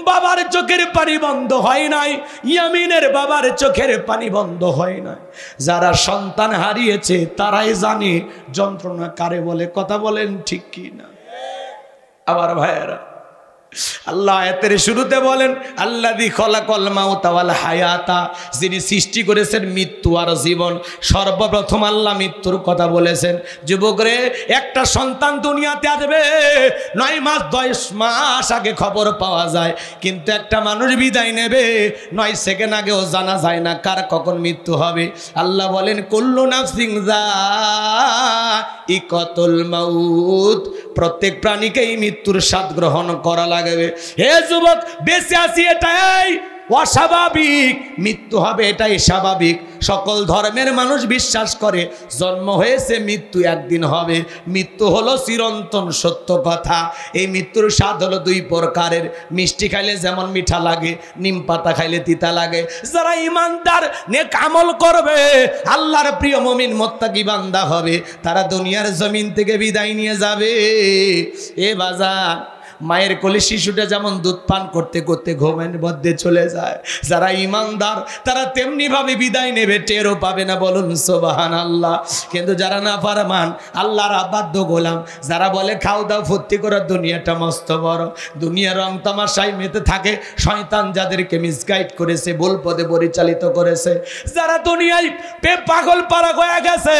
বাবার চোখের পানি বন্ধ হয় নাই, ইয়ামিনের বাবার চোখের পানি বন্ধ হয় নাই। যারা সন্তান হারিয়েছে তারাই জানে যন্ত্রণা কারে বলে। কথা বলেন ঠিক কি না? আবার ভাইয়েরা, আল্লাহ আয়াতের শুরুতে বলেন আল্লাযী খলাকাল মাউতা ওয়াল হায়াতা, যিনি সৃষ্টি করেছেন মৃত্যু আর জীবন। সর্বপ্রথম আল্লাহ মৃত্যুর কথা বলেছেন। যুবক রে, একটা সন্তান দুনিয়াতে আসবে 9 মাস 10 মাস আগে খবর পাওয়া যায়, কিন্তু একটা মানুষ বিদায় নেবে 9 সেকেন্ড আগেও জানা যায় না কার কখন মৃত্যু হবে। আল্লাহ বলেন কুল্লু নাফসিন যায়িকাতুল মাউত, প্রত্যেক প্রাণীকেই মৃত্যুর স্বাদ গ্রহণ করা লাগবে। হে যুবক, বেঁচে আছি এটাই অস্বাভাবিক, মৃত্যু হবে এটাই স্বাভাবিক। সকল ধর্মের মানুষ বিশ্বাস করে জন্ম হয়েছে, মৃত্যু একদিন হবে। মৃত্যু হলো চিরন্তন সত্য কথা। এই মৃত্যুর স্বাদ হলো 2 প্রকারের। মিষ্টি খাইলে যেমন মিঠা লাগে, নিম পাতা খাইলে তিতা লাগে। যারা ইমানদার নেক আমল করবে, আল্লাহর প্রিয় মুমিন মুত্তাকি বান্দা হবে, তারা দুনিয়ার জমিন থেকে বিদায় নিয়ে যাবে। এ বাজার, মায়ের কোলে শিশুটা যেমন দুধ পান করতে করতে ঘুমের মধ্যে চলে যায়, যারা ইমানদার তারা তেমনি ভাবে বিদায় নেবে, টেরও পাবে না। বলুন সুবহানাল্লাহ। কিন্তু যারা নাফরমান, আল্লাহর অবাধ্য গোলাম, যারা বলে খাও দাও ফুর্তি করো, দুনিয়াটা মস্ত বড়, দুনিয়ার রং তামাশায় মেতে থাকে, শয়তান যাদেরকে মিসগাইড করেছে, ভুল পথে পরিচালিত করেছে, যারা দুনিয়ায় পাগল পারা হয়ে গেছে,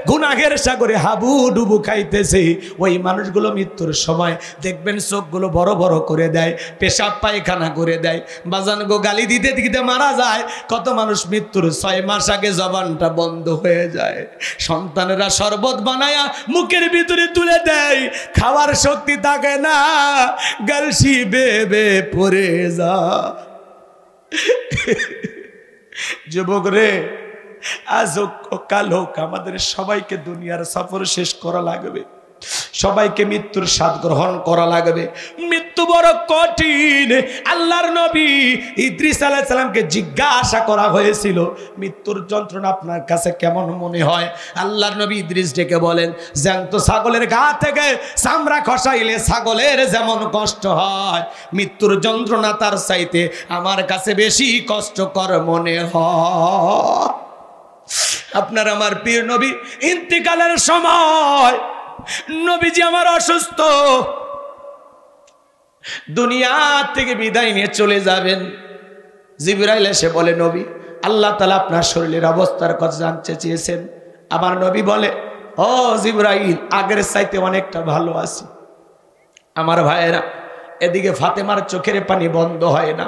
গুনাহের সাগরে হাবু ডুবু খাইতেছে, ওই মানুষগুলো মৃত্যুর সময় দেখবেন চোখগুলো বড় বড় করে দেয়, পেশাব পায়খানা করে দেয়। বাজান গো, গালি দিতে দিতে মারা যায়। কত মানুষ মৃত্যুর 6 মাস আগে জবানটা বন্ধ হয়ে যায়। সন্তানেরা শরবত বানায়া মুখের ভিতরে তুলে দেয়, খাওয়ার শক্তি থাকে না, গালসি বেবে পড়ে যা। যুবক রে, আজ হোক কাল হোক, আমাদের সবাইকে দুনিয়ার সফর শেষ করা লাগবে, সবাইকে মৃত্যুর স্বাদ গ্রহণ করা লাগবে। মৃত্যু বড় কঠিন। আল্লাহর নবী ইদ্রিস আলাইহিস সালামকে জিজ্ঞাসা করা হয়েছিল, মৃত্যুর যন্ত্রণা আপনার কাছে কেমন মনে হয়? আল্লাহর নবী ইদ্রিস ডেকে বলেন, জ্যান্ত ছাগলের গা থেকে চামড়া খসাইলে ছাগলের যেমন কষ্ট হয়, মৃত্যুর যন্ত্রণা তার চাইতে আমার কাছে বেশি কষ্টকর মনে হয়। আপনার আমার প্রিয় নবী ইন্তিকালের সময়, নবীজি আমার অসুস্থ, দুনিয়া থেকে বিদায় নিয়ে চলে যাবেন। জিবরাইল এসে বলে, নবী, আল্লাহ তাআলা আপনার শরীরের অবস্থার কথা জানতে চেয়েছেন। আমার নবী বলে, ও জিবরাইল, আগের চাইতে অনেকটা ভালো আছি। আমার ভাইয়েরা, এদিকে ফাতেমার চোখের পানি বন্ধ হয় না,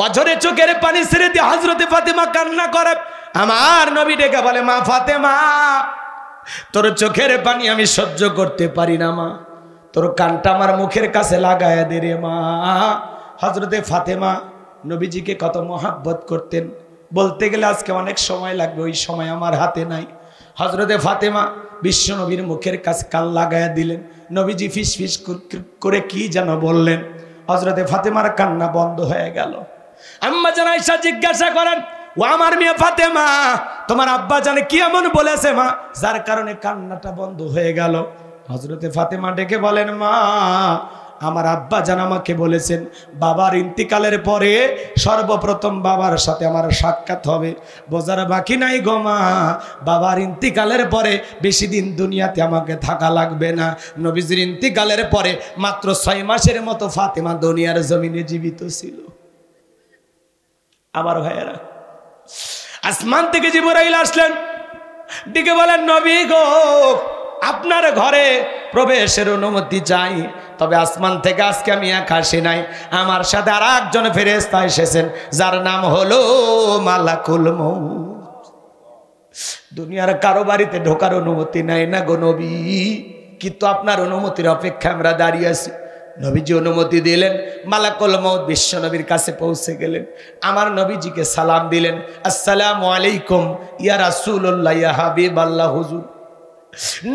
অঝরে চোখের পানি ছেড়ে দিয়ে হযরতে ফাতেমা কান্না করে। আমার নবী ডেকে বলে, মা ফাতেমা, তোর চোখের পানি আমি সহ্য করতে পারি না মা, তোর কানটা আমার মুখের কাছে লাগায়া দে রে মা। হযরতে ফাতেমা নবীজিকে কত মহব্বত করতেন, বলতে গেলে আজকে অনেক সময় লাগবে, ওই সময় আমার হাতে নাই। হযরতে ফাতেমা বিশ্ব নবীর মুখের কাছে কান লাগায়া দিলেন। নবীজি ফিস ফিস করে কি যেন বললেন, হযরতে ফাতেমার কান্না বন্ধ হয়ে গেল। আম্মা জান আয়েশা জিজ্ঞাসা করেন, ও আমার মেয়ে ফাতেমা, তোমার আব্বা জানে কি এমন বলেছে মা, যার কারণে কান্নাটা বন্ধ হয়ে গেল? হযরতে ফাতেমা ডেকে বলেন, মা, আমার আব্বা জান আমাকে বলেছেন বাবার ইন্তিকালের পরে সর্বপ্রথম বাবার সাথে আমার সাক্ষাৎ হবে। বোঝার বাকি নাই গো মা, বাবার ইন্তিকালের পরে বেশি দিন দুনিয়াতে আমাকে থাকা লাগবে না। নবীজির ইন্তিকালের পরে মাত্র 6 মাসের মতো ফাতেমা দুনিয়ার জমিনে জীবিত ছিল। আমার ভাইয়েরা, আসমান থেকে জিবরাইল আসলেন, ডেকে বলেন, নবী গো, আপনার ঘরে প্রবেশের অনুমতি চাই। তবে আসমান থেকে আজকে আমি একা আসি নাই, আমার সাথে আর একজন ফেরেশতা এসেছেন, যার নাম হলো মালাকুল মউত। দুনিয়ার কারো বাড়িতে ঢোকার অনুমতি নাই না গো নবী, কিন্তু আপনার অনুমতির অপেক্ষা আমরা দাঁড়িয়ে আছি। নবীজি অনুমতি দিলেন, মালাকুল মউত বিশ্ব নবীর কাছে পৌঁছে গেলেন। আমার নবীজিকে সালাম দিলেন, আসসালামু আলাইকুম ইয়া রাসূলুল্লাহ ইয়া হাবিবাল্লাহ হুজুর।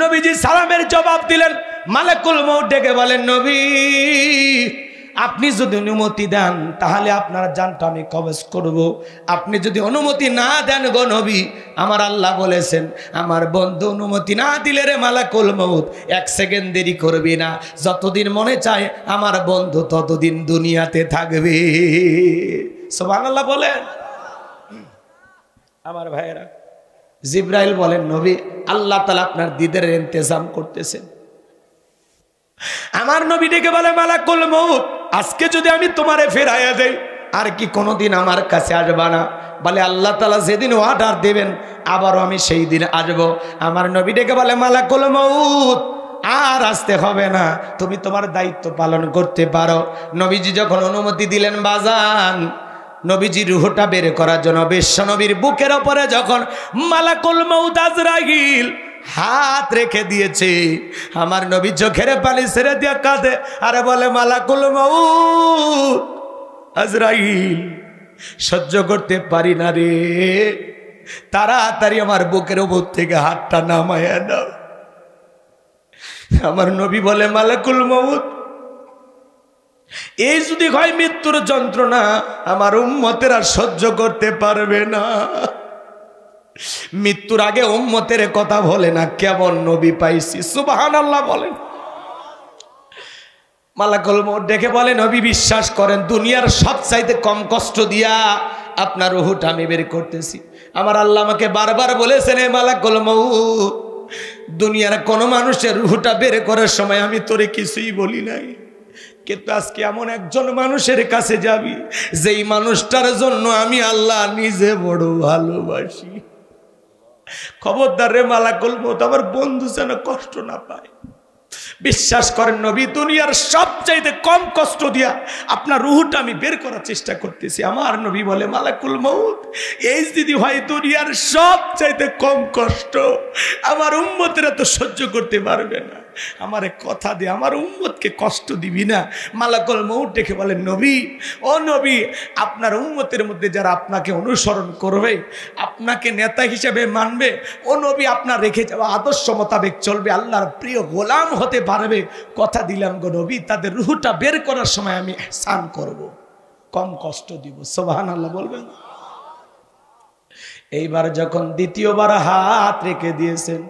নবীজি সালামের জবাব দিলেন। মালাকুল মউত ডেকে বলেন, নবী আপনি যদি অনুমতি দেন তাহলে আপনার জানটা আমি কবজ করব। আপনি যদি অনুমতি না দেন গো নবী, আমার আল্লাহ বলেছেন আমার বন্ধু অনুমতি না দিলে রে মালাকুল মউত এক সেকেন্ড দেরি করবি না, যতদিন মনে চায় আমার বন্ধু ততদিন দুনিয়াতে থাকবে। সুবহানাল্লাহ বলেন। আমার ভাইয়েরা, জিবরাইল বলেন, নবী আল্লাহ তাআলা আপনার দিদারের ইন্তজাম করতেছেন। আমার নবী ডেকে বলে, মালাকুল মউত আজকে যদি আমি তোমারে ফেরাইয়া দেই আর কি কোনোদিন আমার কাছে আসবা না? বলে আল্লাহ তাআলা যেদিন অর্ডার দেবেন আবারও আমি সেই দিন আসবো। আমার নবী ডেকে বলে, মালাকুল মউত আর আসতে হবে না, তুমি তোমার দায়িত্ব পালন করতে পারো। নবীজি যখন অনুমতি দিলেন বাজান, নবীজি রূহটা বের করার জন্য বিশ্ব নবীর বুকের ওপরে যখন মালাকুল মউত আজরাইল হাত রেখে দিয়েছে, আমার নবী চোখের পানি ছেড়ে দিয়ে কাঁদে আরে বলে, মালাকুল মউত আজরাইল সহ্য করতে পারি না রে, তাড়াতাড়ি আমার বুকের উপর থেকে হাতটা নামায়া দাও। আমার নবী বলে, মালাকুল মউত এই যদি হয় মৃত্যুর যন্ত্রণা আমার উম্মতেরা সহ্য করতে পারবে না। মৃত্যুর আগে উম্মতের কথা বলে না, কেমন নবী পাইছি। সুবহানাল্লাহ বলেন। মালাকুল মউত ডেকে বলে, নবী বিশ্বাস করেন দুনিয়ার সবচাইতে কম কষ্ট দিয়া আপনার রূহটা আমি বের করতেছি। আমার আল্লাহ আমাকে বারবার বলেছেন, হে মালাকুল মউত দুনিয়ার কোন মানুষের রূহটা বের করার সময় আমি তোরে কিছুই বলি নাই, কিন্তু আজকে এমন একজন মানুষের কাছে যাবি যেই মানুষটার জন্য আমি আল্লাহ নিজে বড় ভালোবাসি। খবরদার রে মালাকুল মউত আমার বন্ধু যেন কষ্ট না পায়। বিশ্বাস করেন নবী দুনিয়ার সবচাইতে কম কষ্ট দিয়া আপনার রূহটা আমি বের করার চেষ্টা করতেছি। আমার নবী বলে, মালাকুল মউত এই যদি হয় দুনিয়ার সবচাইতে কম কষ্ট আমার উম্মতেরা তো সহ্য করতে পারবে না, আমারে কথা দে আমার উম্মতকে কষ্ট দিবি না। মালাকুল মউত দেখে বলেন, নবী ও নবী আপনার উম্মতের মধ্যে যারা আপনাকে অনুসরণ করবে, আপনাকে নেতা হিসেবে মানবে, ও নবী আপনার রেখে যাওয়া আদর্শ মোতাবেক চলবে, আল্লাহর প্রিয় গোলাম হতে পারবে, কথা দিলাম গো নবী তাদের রূহটা বের করার সময় আমি ইহসান করব, কম কষ্ট দিব। সুবহানাল্লাহ বলবেন। এইবার যখন দ্বিতীয়বার হাত রেখে দিয়েছেন,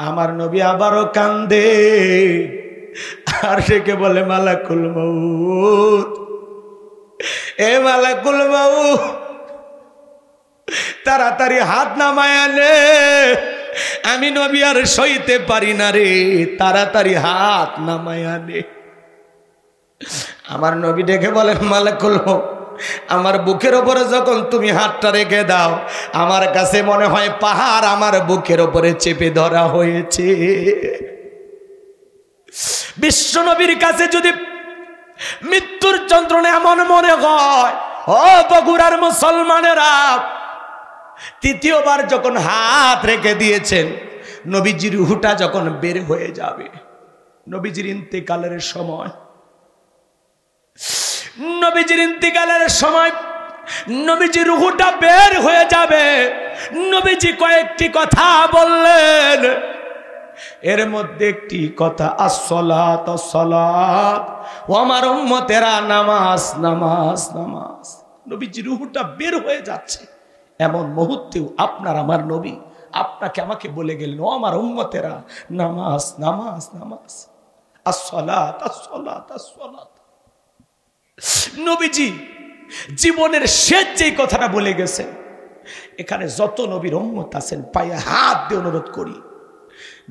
আমার নবী আবারও কান্দে আর রেখে বলে, মালাকুল মউত এ মালাকুল মউত তাড়াতাড়ি হাত নামায়া নে, আমি নবী আর সইতে পারি না রে, তাড়াতাড়ি হাত নামায়া নে। আমার নবী ডেকে বলেন, মালাকুল মউত আমার বুকের ওপরে যখন তুমি হাতটা রেখে দাও আমার কাছে মনে হয় পাহাড় আমার বুকের ওপরে চেপে ধরা হয়েছে। বিশ্ব নবীর কাছে যদি মৃত্যুর যন্ত্রণা এমন মনে হয়, ও বগুড়ার মুসলমানেরা তৃতীয়বার যখন হাত রেখে দিয়েছেন, নবীজির রূহটা যখন বের হয়ে যাবে, নবীজির ইন্তেকালের সময়, নবীজির ইন্তেকালের সময় নবীজির রূহটা বের হয়ে যাবে, নবীজি কয়েকটি কথা বললেন, এর মধ্যে একটি কথা আসসালাত আসসালাত, ও আমার উম্মতেরা নামাজ নামাজ নামাজ। নবীজির রূহটা বের হয়ে যাচ্ছে, এমন মুহূর্তেও আপনার আমার নবী আপনাকে আমাকে বলে গেলেন, ও আমার উম্মতেরা নামাজ নামাজ নামাজ, আসসালাত আসসালাত আসসালাত। নবীজি জীবনের শেষ যেই কথাটা বলে গেছেন, এখানে যত নবীর উম্মত আছেন পায়ে হাত দিয়ে অনুরোধ করি,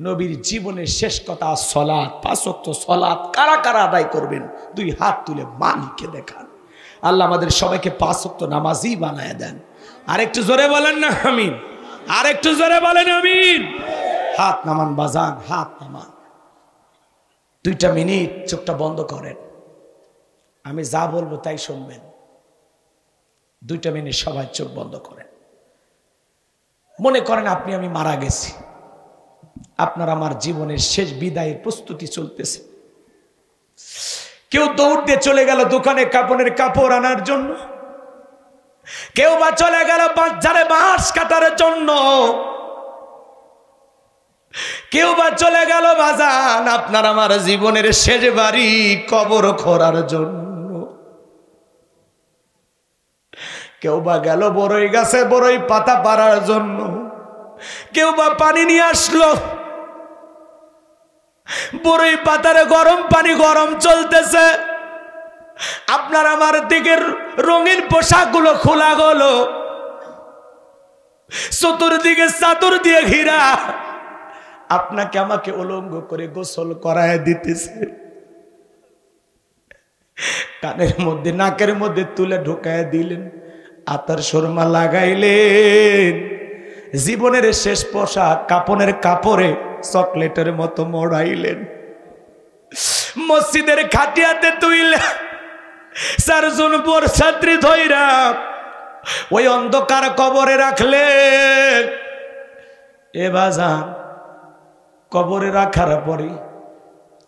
নবীর জীবনের শেষ কথা সালাত, 5 ওয়াক্ত সালাত কারা কারা আদায় করবেন 2 হাত তুলে মালিককে দেখান। আল্লাহ আমাদের সবাইকে 5 ওয়াক্ত নামাজি বানায় দেন। আরেকটু জোরে বলেন না আমিন, আরেকটু জোরে বলেন আমিন। হাত নামান বাজান, হাত নামান। 2টা মিনিট চোখটা বন্ধ করেন, আমি যা বলবো তাই শুনবেন। 2টা মিনিট সবাই চোখ বন্ধ করেন। মনে করেন আপনি আমি মারা গেছি, আপনার আমার জীবনের শেষ বিদায়ের প্রস্তুতি চলতেছে। কেউ দৌড় দিয়ে চলে গেল দোকানে কাপড়ের কাপড় আনার জন্য, কেউ বা চলে গেল বাজারে বাঁশ কাটার জন্য, কেউ বা চলে গেল বাজান আপনার আমার জীবনের শেষ বাড়ি কবর খোঁড়ার জন্য, কেউ বা গেল বড়ই গাছে বড়ই পাতা পাড়ার জন্য, কেউ বা পানি নিয়ে আসলো, বড়ই পাতারে গরম পানি গরম চলতেছে, আপনার আমার দিকের রঙিন পোশাকগুলো খোলা গেল, চতুর্দিকে চাদর দিয়ে ঘিরা আপনাকে আমাকে উলঙ্গ করে গোসল করায় দিতেছে, কানের মধ্যে নাকের মধ্যে তুলে ঢুকায় দিলেন, আতর সুরমা লাগাইলেন, জীবনের শেষ পোশাক কাপনের কাপড়ে চকলেটের মতো মোড়াইলেন, মসজিদের খাটিয়াতে তুইলে চারজন পর ছাত্রী ধইরা ওই অন্ধকার কবরে রাখলেন। এ বাজান, কবরে রাখার পরে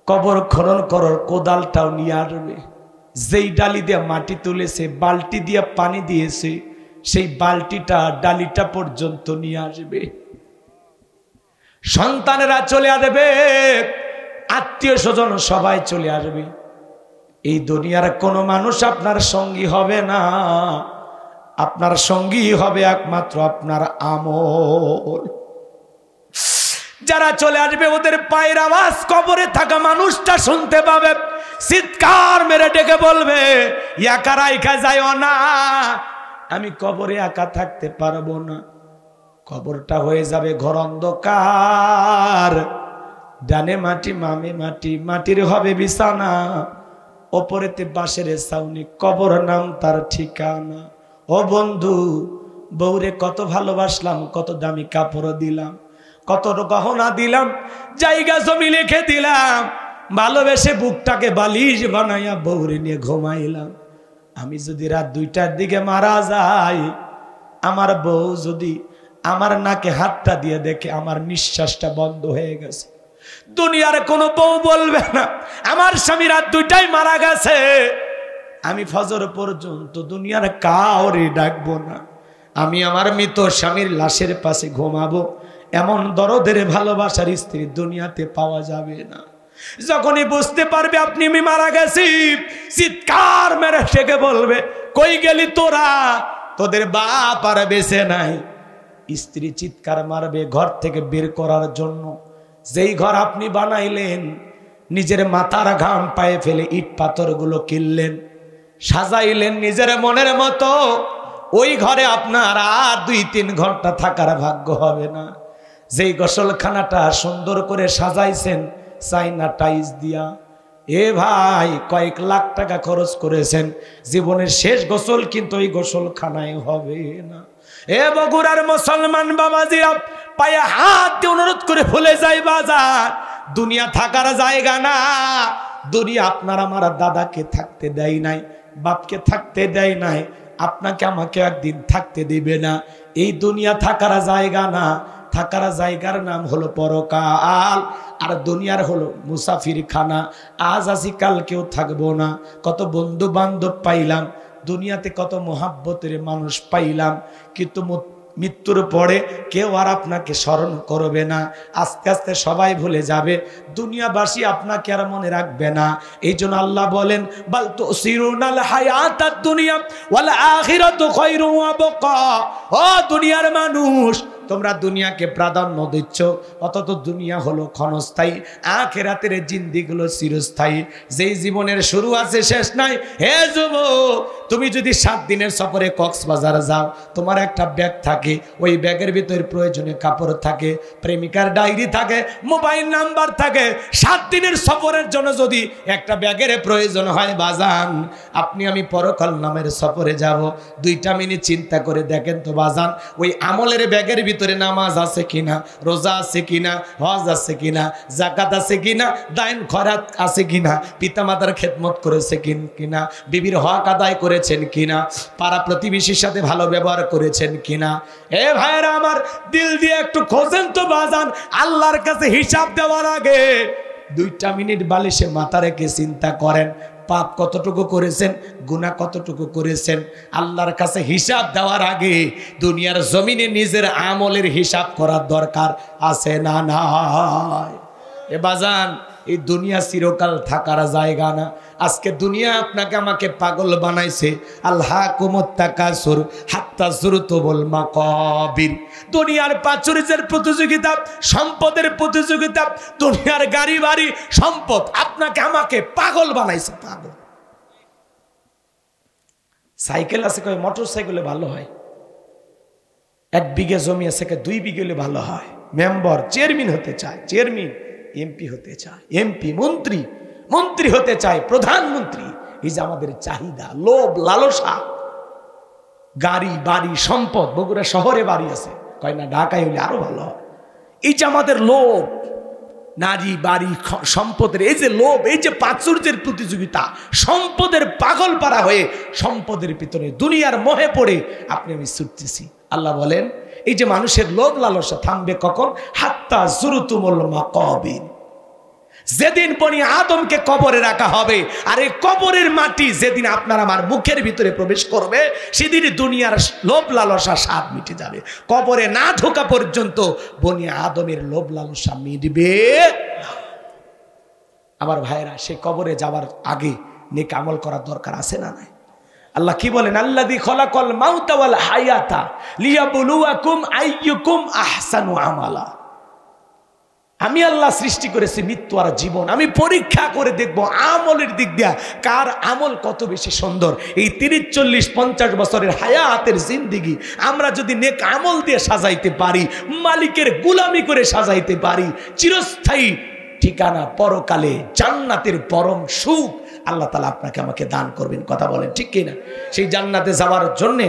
কবর খনন করার কোদালটাও নিয়ে আসবে, যেই ডালি দিয়ে মাটি তুলেছে, বালতি দিয়ে পানি দিয়েছে, সেই বালতিটা ডালিটা পর্যন্ত নিয়ে আসবে। সন্তানেরা চলে আসবে, আত্মীয় স্বজন সবাই চলে আসবে। এই দুনিয়ার কোনো মানুষ আপনার সঙ্গী হবে না, আপনার সঙ্গী হবে একমাত্র আপনার আমল। যারা চলে আসবে ওদের পায়ের আওয়াজ কবরে থাকা মানুষটা শুনতে পাবে, চিৎকার মেরে ডেকে বলবে, একা রাইখা যাইও না, আমি কবরে একা থাকতে পারবো না। কবরটা হয়ে যাবে ঘর অন্ধকার, ডানে মাটি মামে মাটি, মাটির হবে বিছানা, ওপরেতে বাঁশের ছাউনি, কবর নাম তার ঠিকানা। ও বন্ধু, বউরে কত ভালোবাসলাম, কত দামি কাপড় দিলাম, কত গহনা দিলাম, জায়গা জমি লিখে দিলাম, ভালোবেসে বুকটাকে বালিশ বানাইয়া বউরে নিয়ে ঘুমাইলাম। আমি যদি রাত 2টার দিকে মারা যাই, আমার বউ যদি আমার নাকে হাতটা দিয়ে দেখে আমার নিঃশ্বাসটা বন্ধ হয়ে গেছে, দুনিয়ার কোনো বউ বলবে না আমার স্বামী রাত 2টায় মারা গেছে, আমি ফজর পর্যন্ত দুনিয়ার কাউরে ডাকবো না, আমি আমার মৃত স্বামীর লাশের পাশে ঘুমাবো। এমন দরদের ভালোবাসার স্ত্রী দুনিয়াতে পাওয়া যাবে না। যখনই বুঝতে পারবে আপনি আমি মারা গেছি, চিৎকার মেরে ডেকে বলবে, কই গেলি তোরা, তোদের বাপ আর বেঁচে নাই। স্ত্রী চিৎকার মারবে ঘর থেকে বের করার জন্য। যেই ঘর আপনি বানাইলেন, নিজের মাথার ঘাম পায়ে ফেলে ইট পাথরগুলো কিনলেন, সাজাইলেন নিজের মনের মতো, ওই ঘরে আপনার আর 2-3 ঘন্টা থাকার ভাগ্য হবে না। যেই গোসলখানাটা সুন্দর করে সাজাইছেন চাইনা টাইলস দিয়া, এ ভাই কয়েক লাখ টাকা খরচ করেছেন, জীবনের শেষ গোসল কিন্তু ওই গোসলখানায় হবে না। এ বগুড়ার মুসলমান বাবাজিরা, পায়ে হাত দিয়ে অনুরোধ করে ভুলে যায় বাজার, দুনিয়া থাকার জায়গা না। দুনিয়া আপনার আমার দাদাকে থাকতে দেয় নাই, বাপকে থাকতে দেয় নাই, আপনাকে আমাকে একদিন থাকতে দিবে না। এই দুনিয়া থাকার জায়গা না, থাকার জায়গার নাম হলো পরকাল, আর দুনিয়ার হলো মুসাফির খানা। আজ আসি কাল কেউ থাকবো না। কত বন্ধু বান্ধব পাইলাম দুনিয়াতে, কত মোহাব্বতের মানুষ পাইলাম, কিন্তু মৃত্যুর পরে কেউ আর আপনাকে স্মরণ করবে না। আস্তে আস্তে সবাই ভুলে যাবে, দুনিয়াবাসী আপনাকে আর মনে রাখবে না। এই জন্য আল্লাহ বলেন, বাল তুসিরুনাল হায়াতাদ দুনিয়া ওয়াল আখিরাতু খায়রুন ওয়া আবকা। ও দুনিয়ার মানুষ, তোমরা দুনিয়াকে প্রাধান্য দিচ্ছ, অথচ দুনিয়া হলো ক্ষণস্থায়ী, আখিরাতের জিন্দেগি চিরস্থায়ী। যেই জীবনের শুরু আছে শেষ নাই। হে যুবক, তুমি যদি 7 দিনের সফরে কক্সবাজার যাও, তোমার একটা ব্যাগ থাকে, ওই ব্যাগের ভিতরে প্রয়োজনীয় কাপড় থাকে, প্রেমিকার ডায়েরি থাকে, মোবাইল নাম্বার থাকে। 7 দিনের সফরের জন্য যদি একটা ব্যাগের প্রয়োজন হয় বাজান, আপনি আমি পরকাল নামের সফরে যাব, 2টা মিনিট চিন্তা করে দেখেন তো বাজান, ওই আমলের ব্যাগের ভিতরে নামাজ আছে কিনা, রোজা আছে কিনা, হজ আছে কিনা, যাকাত আছে কিনা, দান খয়রাত আছে কিনা, পিতামাতার খেদমত করেছে কিনা, বিবির হক আদায় করে করেছেন কিনা, পাড়া প্রতিবেশীর সাথে ভালো ব্যবহার করেছেন কিনা। এ ভাইরা আমার, দিল দিয়ে একটু খোঁজেন তো বাজান, আল্লাহর কাছে হিসাব দেওয়ার আগে 2টা মিনিট বালিশে মাথা রেখে চিন্তা করেন, পাপ কতটুকু করেছেন, গুনাহ কতটুকু করেছেন। আল্লাহর কাছে হিসাব দেওয়ার আগে দুনিয়ার জমিনে নিজের আমলের হিসাব করার দরকার আছে না নাই? এ বাজান, এই দুনিয়া চিরকাল থাকার জায়গা না। আজকে দুনিয়া আপনাকে আমাকে পাগল বানাইছে। আলহাকুমুত তাকাসুর হাত্তা যুরতুমুল মাকাবির। দুনিয়ার প্রাচুর্যের প্রতিযোগিতা, সম্পদের প্রতিযোগিতা, দুনিয়ার গাড়ি বাড়ি সম্পদ আপনাকে আমাকে পাগল বানাইছে, পাগল। সাইকেল আছে কয় মোটর সাইকেলে ভালো হয়, 1 বিঘা জমি আছে 2 বিঘা হলে ভালো হয়। মেম্বার চেয়ারম্যান হতে চায়, চেয়ারম্যান এমপি হতে চায়, এমপি মন্ত্রী, মন্ত্রী হতে চায় প্রধানমন্ত্রী। এই যে আমাদের চাহিদা, লোভ লালসা, গাড়ি বাড়ি সম্পদ। বগুড়া শহরে বাড়ি আছে, কয় না ঢাকায় হলে আরো ভালো হয়। এই যে আমাদের লোভ, নারী বাড়ি সম্পদের এই যে লোভ, এই যে প্রাচুর্যের প্রতিযোগিতা, সম্পদের পাগল পারা হয়ে সম্পদের পিছনে দুনিয়ার মোহে পড়ে আপনি আমি ছুটতেছি। আল্লাহ বলেন এই যে মানুষের লোভ লালসা থামবে কখন? হাত্তা যুরতুমুল মাকাবির। যেদিন বনি আদমকে কবরে রাখা হবে, আর এই কবরের মাটি যেদিন আপনার আমার মুখের ভিতরে প্রবেশ করবে, সেদিন দুনিয়ার লোভ লালসা স্বাদ মিটে যাবে। কবরে না ঢোকা পর্যন্ত বনি আদমের লোভ লালসা মিটবে না। আমার ভাইরা, সেই কবরে যাওয়ার আগে নেক আমল করার দরকার আছে না নাই? আল্লাহ কি বলেন? আল্লাযী খলাকাল মাউতা ওয়াল হায়াতা লিয়াবলুয়াকুম আইয়ুকুম আহসানু আমালা। আমি আল্লাহ সৃষ্টি করেছি মৃত্যু আর জীবন, আমি পরীক্ষা করে দেখব আমলের দিক দিয়া কার আমল কত বেশি সুন্দর। এই 30, 40, 50 বছরের হায়াতের জিন্দেগি আমরা যদি নেক আমল দিয়ে সাজাইতে পারি, মালিকের গোলামি করে সাজাইতে পারি, চিরস্থায়ী ঠিকানা পরকালে জান্নাতের পরম সুখ আল্লাহ তাআলা আপনাকে আমাকে দান করবেন। কথা বলেন ঠিক কিনা? সেই জান্নাতে যাওয়ার জন্যে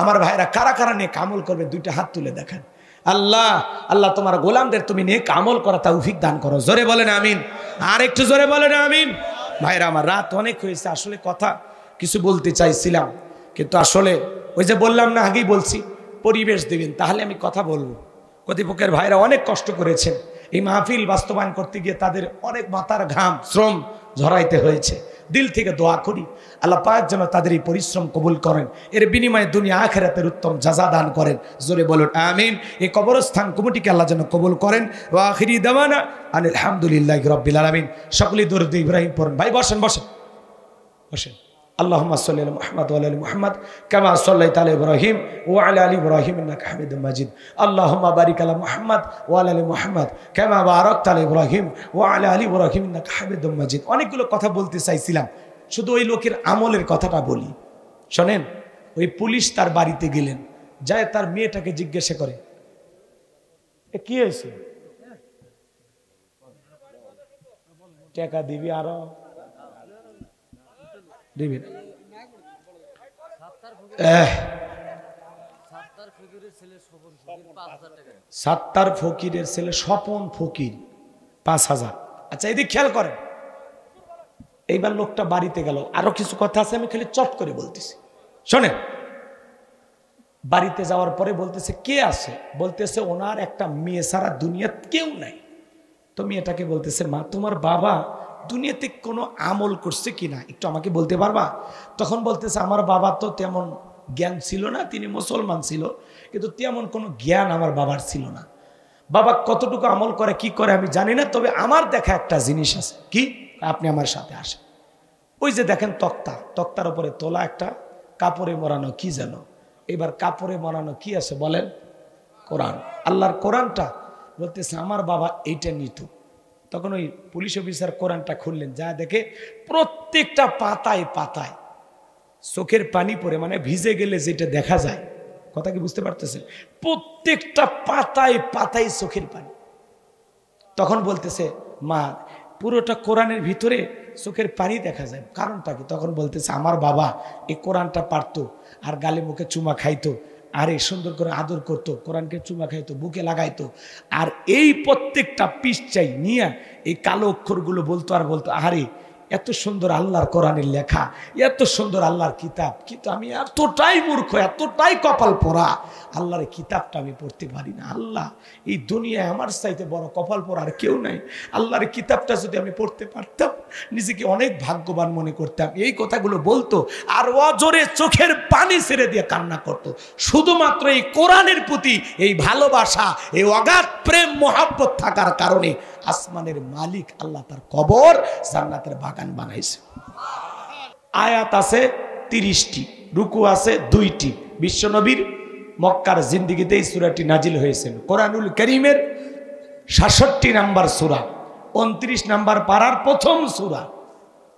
আমার ভাইরা কারা কারা নেক আমল করবে, 2টা হাত তুলে দেখেন। আল্লাহ, আল্লাহ তোমার গোলামদের তুমি নেক আমল করা তৌফিক দান করো। জোরে বলেন আমিন, আর একটু জোরে বলেন আমিন। ভাইরা আমার, রাত অনেক হয়েছে, আসলে কথা কিছু বলতে চাইছিলাম, কিন্তু আসলে ওই যে বললাম না, আগেই বলছি পরিবেশ দিবেন তাহলে আমি কথা বলবো। কর্তৃপক্ষের ভাইরা অনেক কষ্ট করেছেন এই মাহফিল বাস্তবায়ন করতে গিয়ে, তাদের অনেক মাথার ঘাম শ্রম ঝরাইতে হয়েছে। দিল থেকে দোয়া করি আল্লাহ পাক যেন তাদের এই পরিশ্রম কবুল করেন, এর বিনিময়ে দুনিয়া আখিরাতের উত্তম জাযা দান করেন। জোরে বলুন আমিন। এই কবরস্থান কমিটিকে আল্লাহ যেন কবুল করেন। ওয়া আখিরি দাওয়ানা আনিল হামদুলিল্লাহি রাব্বিল আলামিন। সকলেই দরুদ ইব্রাহিম পড়েন। ভাই বসেন বসেন বসেন। আল্লাহুম্মা সাল্লি আলা মুহাম্মাদ ওয়া আলা আলি মুহাম্মাদ কামা সাল্লাইতা আলা ইব্রাহিম ওয়া আলা আলি ইব্রাহিম ইন্নাকা হামিদুম মাজিদ। আল্লাহুম্মা বারিক আলা মুহাম্মাদ ওয়া আলা আলি মুহাম্মাদ কামা বারাকতা আলা ইব্রাহিম ওয়া আলা আলি ইব্রাহিম ইন্নাকা হামিদুম মাজিদ। অনেকগুলো কথা বলতে চাইছিলাম, শুধু ওই লোকের আমলের কথাটা বলি। শোনেন, ওই পুলিশ তার বাড়িতে গেলেন, যায় তার মেয়েটাকে জিজ্ঞাসা করে এ কি হয়েছে, টাকা দিবি আরো দিবি না? সাত্তার ফকিরের ছেলে স্বপন ফকির 5,000। আচ্ছা এদিকে খেয়াল করেন, এইবার লোকটা বাড়িতে গেল। আরো কিছু কথা আছে, আমি খালি চট করে বলতেছি, শোনেন। বাড়িতে যাওয়ার পরে বলতেছে কে আছে, বলতেছে ওনার একটা মেয়ে ছাড়া দুনিয়াতে কেউ নাই। তো মেয়েটাকে বলতেছে মা, তোমার বাবা দুনিয়াতে কোনো আমল করছে কিনা একটু আমাকে বলতে পারবা? তখন বলতেছে আমার বাবা তো তেমন জ্ঞান ছিল না, তিনি মুসলমান ছিল, কিন্তু তেমন কোনো জ্ঞান আমার বাবার ছিল না। বাবা কতটুকু আমল করে কি করে আমি জানি না, তবে আমার দেখা একটা জিনিস আছে। কি? আপনি আমার সাথে আসেন। ওই যে দেখেন তক্তা, তক্তার উপরে তোলা একটা কাপড়ে মোড়ানো কি যেন, এবার কাপড়ে মোড়ানো কি আছে বলেন? কোরআন, আল্লাহর কোরআনটা। বলতেছে আমার বাবা এইটা নিত। তখন ওই পুলিশ অফিসার কোরআনটা খুললেন, যা দেখে প্রত্যেকটা পাতায় পাতায় চোখের পানি পড়ে, মানে ভিজে গেলে যেটা দেখা যায়, কথা কি বুঝতে পারতেছেন? প্রত্যেকটা পাতায় পাতায় চোখের পানি। তখন বলতেছে মা, পুরোটা কোরআনের ভিতরে চোখের পানি দেখা যায়, কারণটা কি? তখন বলতেছে আমার বাবা এই কোরআনটা পারতো, আর গালে মুখে চুমা খাইতো, আরে সুন্দর করে আদর করতো, কোরআনকে চুমা খাইতো, বুকে লাগাইতো, আর এই প্রত্যেকটা পিস চাই নিয়ে এই কালো অক্ষরগুলো বলতো, আর বলতো আরে এত সুন্দর আল্লাহর কোরআনের লেখা, এত সুন্দর আল্লাহর কিতাব, কিন্তু আমি এতটাই মূর্খ, এতটাই কপাল পোড়া, আল্লাহর কিতাবটা আমি পড়তে পারি না। আল্লাহ, এই দুনিয়ায় আমার চাইতে বড় কপাল পোড়া আর কেউ নাই। আল্লাহর কিতাবটা যদি আমি পড়তে পারতাম, নিজেকে অনেক ভাগ্যবান মনে করতাম। এই কথাগুলো বলতো আর অজরে চোখের পানি ছেড়ে দিয়ে কান্না করতো, শুধুমাত্র এই কোরআনের প্রতি এই ভালোবাসা, এই অগাধ প্রেম মহব্বত থাকার কারণে আসমানের মালিক আল্লাহ তার কবর জান্নাতের বাগান বানাইছে। আয়াত আছে 30টি, রুকু আছে 2টি। বিশ্বনবীর মক্কার জিন্দিগিতে এই সূরাটি নাজিল হয়েছিল। কোরআনুল কারীমের 66 নম্বর সূরা, 29 নম্বর পারার প্রথম সূরা।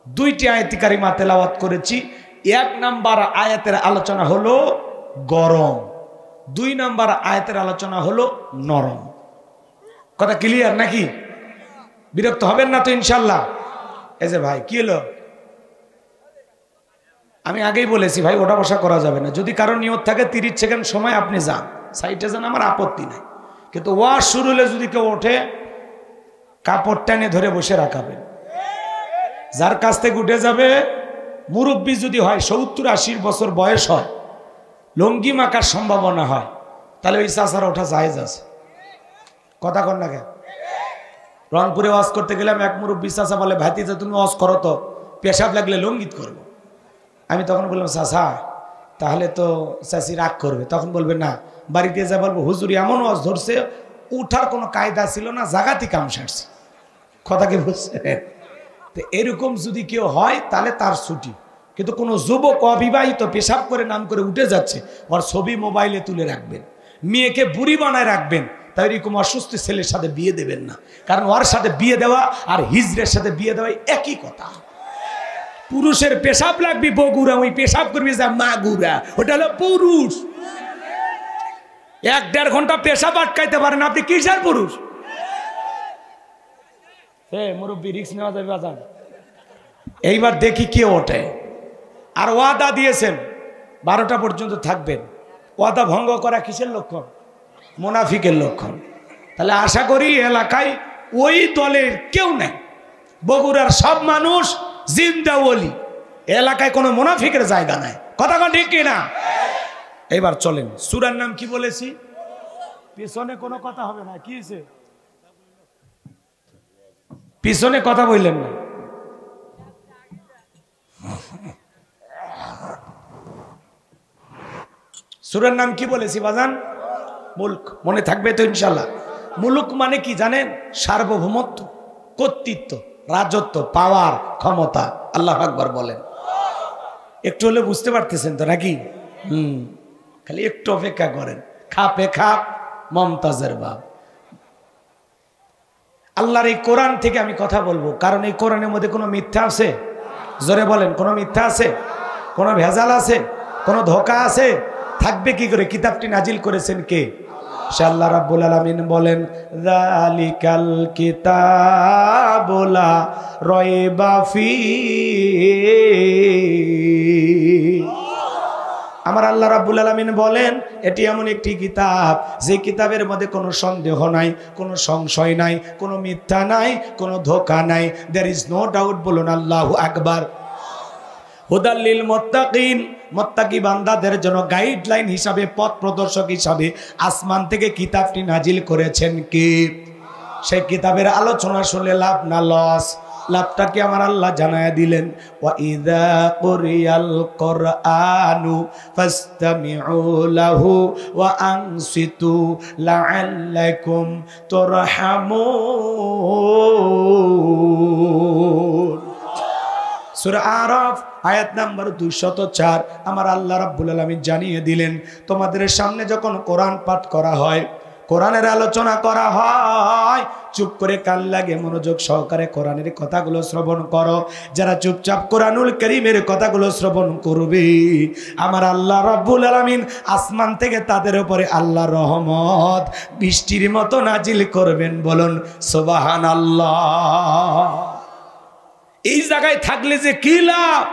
2টি আয়াতে কারিমা তেলাওয়াত করেছি। 1 নম্বর আয়াতের আলোচনা হলো গরম, 2 নম্বর আয়াতের আলোচনা হলো নরম। কথা ক্লিয়ার নাকি? বিরক্ত হবেন না তো ইনশাল্লাহ? এই যে ভাই কি হলো, আমি আগেই বলেছি ভাই ওটা বসা করা যাবে না। যদি কারো নিয়ত থাকে 30 সেকেন্ড সময় আপনি যান, সাইডে যান, আমার আপত্তি নাই। কিন্তু ওয়াজ শুরু হলে যদি কেউ ওঠে, কাপড় টেনে ধরে বসে রাখাবেন। যার কাছ থেকে উঠে যাবে, মুরব্বী যদি হয় 70-80 বছর বয়স হয়, লুঙ্গি মাখার সম্ভাবনা হয়, তাহলে ওই চাচারা ওঠা জায়েজ আছে। কথা কন না কেন? রংপুরে ওয়াজ করতে গেলাম, এক মুরব্বী চাচা বলে, ভাতিজা তুমি ওয়াজ করো তো, পেশাব লাগলে লঙ্গিত করবো। আমি তখন বললাম, চাচা তাহলে তো চাচি রাগ করবে। তখন বলবে না, বাড়িতে যা বলবো হুজুরি এমন ওয়াজ ধরছে, উঠার কোনো কায়দা ছিল না, জাগাতি কাম সারছে। কথা কি বুঝছে? তো এরকম যদি কেউ হয় তাহলে তার ছুটি। কিন্তু কোনো যুবক অবিবাহিত পেশাব করে নাম করে উঠে যাচ্ছে, ওর ছবি মোবাইলে তুলে রাখবেন, মেয়েকে বুড়ি বানায় রাখবেন। তাই এরকম অসুস্থ ছেলের সাথে বিয়ে দেবেন না, কারণ ওর সাথে বিয়ে দেওয়া আর হিজড়ের সাথে বিয়ে দেওয়া একই কথা। পুরুষের পেশাব লাগবে বগুড়া, ওই পেশাব করবি যা মাগুরা, ওটা হলো পুরুষ। 1-1.5 ঘন্টা পেশাব আটকাইতে পারেন আপনি, কিসের পুরুষ? মুরব্বী রিক্স নেওয়া যাবে বাজান। এইবার দেখি কে ওঠে। আর ওয়াদা দিয়েছেন 12টা পর্যন্ত থাকবেন, ওয়াদা ভঙ্গ করা কিসের লক্ষণ? মুনাফিকের লক্ষণ। তাহলে আশা করি এলাকায় ওই দলের কেউ নেই, বগুড়ার সব মানুষ জিন্দা ওলি, এলাকায় কোনো মুনাফিকের জায়গা নাই। কথা কোন ঠিক কিনা? এবার চলেন, সূরার নাম কি বলেছি? পিছনে কোনো কথা হবে না, কি হয়েছে? পিছনে কথা বললেন না। সূরার নাম কি বলেছি বাজান? মুলক। মনে থাকবে তো ইনশাল্লাহ? মুলুক মানে কি জানেন? সার্বভৌমত্ব, কর্তৃত্ব, রাজত্ব, পাওয়ার, ক্ষমতা। আল্লাহু আকবার বলেন। একটু হলে বুঝতে পারতেছেন তো নাকি? খালি একটু অপেক্ষা করেন। খাপে খাপ মমতাজের বাপ। আল্লাহর এই কোরআন থেকে আমি কথা বলবো, কারণ এই কোরআনের মধ্যে কোনো মিথ্যা আছে? জোরে বলেন, কোনো মিথ্যা আছে? কোনো ভেজাল আছে? কোনো ধোঁকা আছে? থাকবে কি করে? কিতাবটি নাজিল করেছেন কে? আল্লাহ রাব্বুল আলামিন বলেন, যালিকাল কিতাবু লা রাইবা ফীহি। আমার আল্লাহ রাব্বুল আলামিন বলেন, এটি এমন একটি কিতাব যে কিতাবের মধ্যে কোনো সন্দেহ নাই, কোনো সংশয় নাই, কোনো মিথ্যা নাই, কোনো ধোঁকা নাই। There is no doubt. বলুন আল্লাহু আকবার। হুদাল লিল মুত্তাকিন, মুত্তাকি বান্দাদের জন্য গাইডলাইন হিসাবে, পথ প্রদর্শক হিসাবে আসমান থেকে কিতাবটি নাজিল করেছেন কে? সেই কিতাবের আলোচনা শুনলে লাভ না লস? লাভটা কি আমার আল্লাহ জানায়া দিলেন, ওয়া ইযা কুরিয়াল কুরআনু ফাসতামিউ লাহু ওয়া আনসিতু লাআল্লাকুম তুরহামুন। সূরা আরাফ আয়াত নাম্বার 204। আমার আল্লাহ রাব্বুল আলামিন জানিয়ে দিলেন, তোমাদের সামনে যখন কোরআন পাঠ করা হয়, কোরআনের আলোচনা করা হয়, চুপ করে কান লাগে মনোযোগ সহকারে কোরআনের কথাগুলো শ্রবণ করো। যারা চুপচাপ কোরআনুল কারীমের কথাগুলো শ্রবণ করবে, আমার আল্লাহ রাব্বুল আলামিন আসমান থেকে তাদের উপরে আল্লাহর রহমত বৃষ্টির মতো নাজিল করবেন। বলুন সুবহানাল্লাহ। এই জায়গায় থাকলে যে কি লাভ?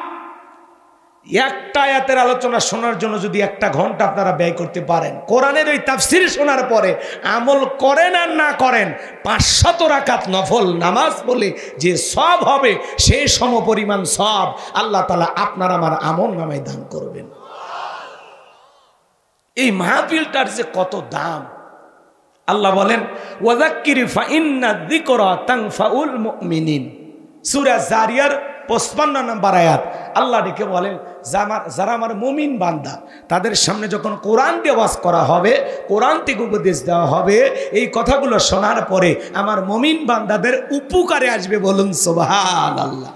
একটা আয়াতের আলোচনা শোনার জন্য যদি 1 ঘন্টা আপনারা ব্যয় করতে পারেন, কোরআনের ওই তাফসীর শোনার পরে আমল করেন আর না করেন, 500 রাকাত নফল নামাজ বলে যে সওয়াব হবে, সেই সমপরিমাণ সওয়াব আল্লাহ তাআলা আপনার আমার আমল নামায় দান করবেন। এই মাহফিলটার যে কত দাম! আল্লাহ বলেন ওয়াযাক্কির ফাইন্না যিকরা তানফাউল মুমিনিন, সূরা জারিয়ার 55 নম্বর আয়াত। আল্লাহ ডেকে বলেন যারা আমার মুমিন বান্দা, তাদের সামনে যখন কোরআন দিয়ে ওয়াজ করা হবে, কোরআন থেকে উপদেশ দেওয়া হবে, এই কথাগুলো শোনার পরে আমার মুমিন বান্দাদের উপকারে আসবে। বলুন সুবহানাল্লাহ।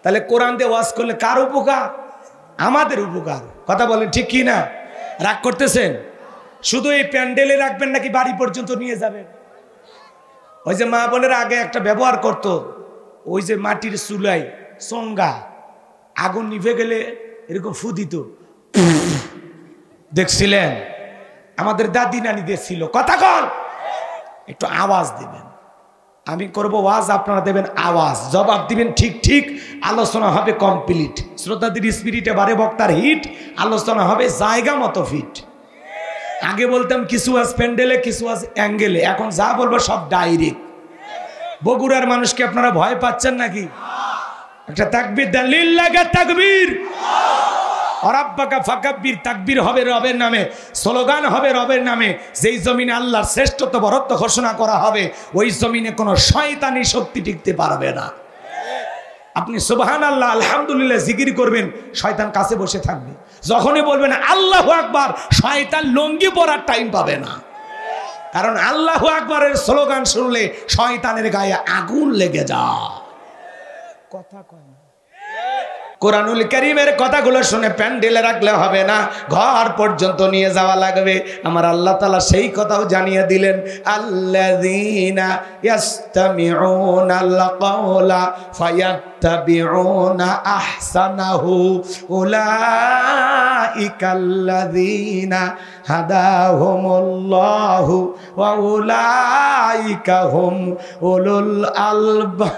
তাহলে কোরআন দিয়ে ওয়াজ করলে কার উপকার? আমাদের উপকার। কথা বলেন ঠিক কি না? রাগ করতেছেন? শুধু এই প্যান্ডেলে রাখবেন নাকি বাড়ি পর্যন্ত নিয়ে যাবেন? ওই যে মা বোনের আগে একটা ব্যবহার করত, ওই যে মাটির চুলাই চঙ্গা, আগুন নিভে গেলে এরকম ফু দিত, দেখছিলেন? আমাদের দাদি নানি দেখছিল। কথা কন, একটু আওয়াজ দিবেন। আমি করব ওয়াজ, আপনারা দেবেন আওয়াজ, জবাব দিবেন ঠিক ঠিক। আলোচনা হবে কমপ্লিট, শ্রোতাদের স্পিরিটে বারে বক্তার হিট, আলোচনা হবে জায়গা মতো ফিট। আগে বলতাম কিছু আজ প্যান্ডেলে, কিছু আজ অ্যাঙ্গেলে, এখন যা বলবো সব ডাইরেক্ট। বগুড়ার মানুষকে আপনারা ভয় পাচ্ছেন নাকি? একটা তাকবীর দেন, লিল্লাহি তাকবীর, রাব্বাকা ফাকাব্বির। তাকবীর হবে রবের নামে, স্লোগান হবে রবের নামে। যেই জমিনে আল্লাহর শ্রেষ্ঠত্ব বরত্ব ঘোষণা করা হবে, ওই জমিনে কোনো শয়তানি শক্তি টিকতে পারবে না। আপনি সুবহানাল্লাহ আলহামদুলিল্লাহ জিকির করবেন, শয়তান কাছে বসে থাকবে। যখনই বলবেন আল্লাহু আকবার, শয়তান লঙ্গি পরার টাইম পাবে না। কারণ আল্লাহু আকবারের স্লোগান শুনলে শয়তানের গায়ে আগুন লেগে যায়। কথা কয় না। কোরআনুল কারীমের কথাগুলো শুনে প্যান্ডেলে রাখলে হবে না, ঘর পর্যন্ত নিয়ে যাওয়া লাগবে। আমার আল্লাহ তাআলা সেই কথাও জানিয়ে দিলেন, আল্লাযীনা ইয়াসতামিউনাল কাওলা ফায়াত্তাবিউনা আহসানাহু উলাইকাল্লাযীনা হাদাহুমুল্লাহু ওয়া উলাইকা হুম উলুল আলবাব।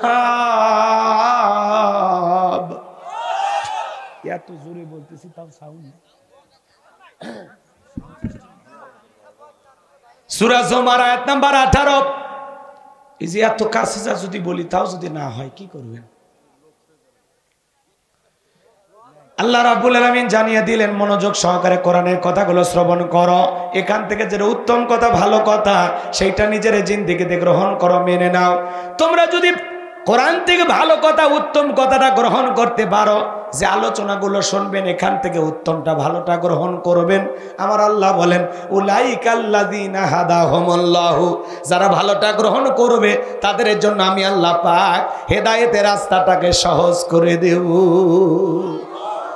এত জোরে বলতেছি তাও সাউন্ড। সূরা জুমার আয়াত নাম্বার 18। এই যে এত কাছে যা যদি বলি তাও যদি না হয় কি করবেন? আল্লাহ রাব্বুল আলামিন জানিয়ে দিলেন, মনোযোগ সহকারে কোরআনের কথাগুলো শ্রবণ করো। এখান থেকে যেটা উত্তম কথা, ভালো কথা, সেইটা নিজের জিন্দেগিতে গ্রহণ করো, মেনে নাও। তোমরা যদি কোরআন থেকে ভালো কথা, উত্তম কথাটা গ্রহণ করতে পারো, যে আলোচনাগুলো শুনবেন এখান থেকে উত্তমটা ভালোটা গ্রহণ করবেন, আমার আল্লাহ বলেন উলাইকাল্লাযীনা হাদাহুমুল্লাহু, যারা ভালোটা গ্রহণ করবে তাদের জন্য আমি আল্লাহ পাক হেদায়েতের রাস্তাটাকে সহজ করে দেব।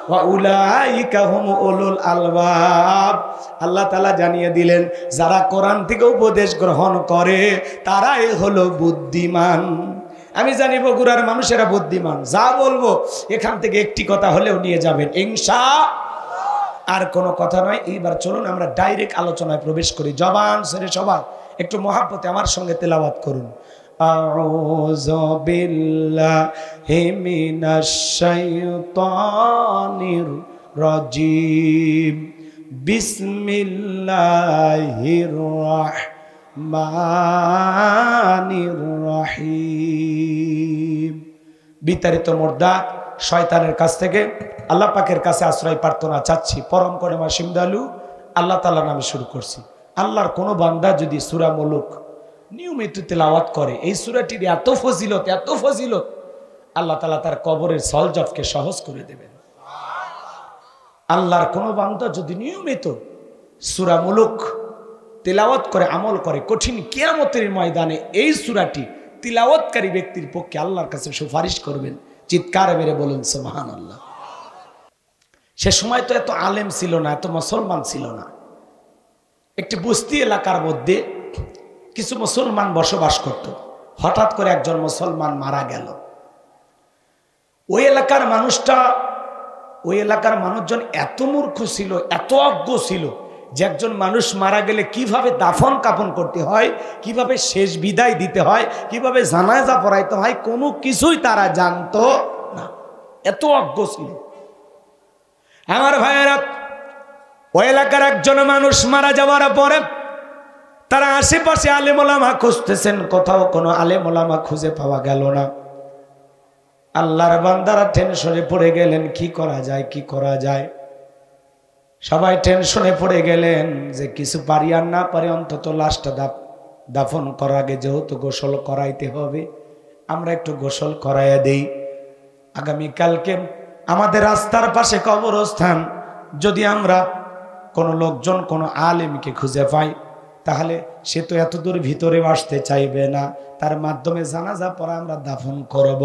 ওয়া উলাইকা হুম উলুল আলবাব। আল্লাহ তাআলা জানিয়ে দিলেন, যারা কোরআন থেকে উপদেশ গ্রহণ করে তারাই হলো বুদ্ধিমান। আমি জানি বগুড়ার মানুষেরা বুদ্ধিমান, যা বলবো এখান থেকে একটি কথা হলেও নিয়ে যাবেন ইনশাআল্লাহ। আর কোনো কথা নয়। এইবার চলুন আমরা ডাইরেক্ট আলোচনায় প্রবেশ করি। জবান ছেড়ে সবাই একটু মহাব্বতে আমার সঙ্গে তেলাওয়াত করুন। আউযু বিল্লাহি মিনাশ শাইতানির রাজিম, বিসমিল্লাহির রাহমানির রহিম। বিতাড়িত মুর্দাত শয়তানের কাছ থেকে আল্লাহ পাকের কাছে আশ্রয় প্রার্থনা চাচ্ছি। পরম করুণা সিমদালু আল্লাহ তাআলার নামে শুরু করছি। আল্লাহর কোনো বান্দা যদি সূরা মুলুক নিয়মিত তেলাওয়াত করে, এই সূরাটির এত ফজিলত, এত ফজিলত, আল্লাহ তাআলা তার কবরের সলজফকে সহজ করে দেবেন। আল্লাহর কোনো বান্দা যদি নিয়মিত সূরা মুলুক তেলাওয়াত করে, আমল করে, কঠিন কিয়ামতের ময়দানে এই সূরাটি তিলাওয়াতকারী ব্যক্তির পক্ষে আল্লাহর কাছে সুপারিশ করবেন। চিৎকার মেরে বলুন সুবহানাল্লাহ। সে সময় তো এত আলেম ছিল না, এত মুসলমান ছিল না। একটি বস্তি এলাকার মধ্যে কিছু মুসলমান বসবাস করত। হঠাৎ করে একজন মুসলমান মারা গেল। ওই এলাকার মানুষজন এত মূর্খ ছিল, এত অজ্ঞ ছিল যে একজন মানুষ মারা গেলে কিভাবে দাফন কাফন করতে হয়, কিভাবে শেষ বিদায় দিতে হয়, কিভাবে জানাজা পড়াইতে হয়, কোনো কিছুই তারা জানতো না, এত অজ্ঞ ছিল। আমার ভাইয়েরা, ওই এলাকার একজন মানুষ মারা যাওয়ার পরে তারা আশেপাশে আলেম ওলামা খুঁজতেছেন, কোথাও কোনো আলেম ওলামা খুঁজে পাওয়া গেল না। আল্লাহর বান্দারা টেনশনে পড়ে গেলেন, কি করা যায়, কি করা যায়। সবাই টেনশনে পড়ে গেলেন যে কিছু পারি আর না পারি অন্তত লাশটা দাফন করার আগে যেহেতু গোসল করাইতে হবে, আমরা একটু গোসল করাইয়া দেই। আগামীকালকে আমাদের রাস্তার পাশে কবরস্থান, যদি আমরা কোনো লোকজন কোনো আলেমকে খুঁজে পাই তাহলে সে তো এত দূর ভিতরে আসতে চাইবে না, তার মাধ্যমে জানাজা পড়া আমরা দাফন করব।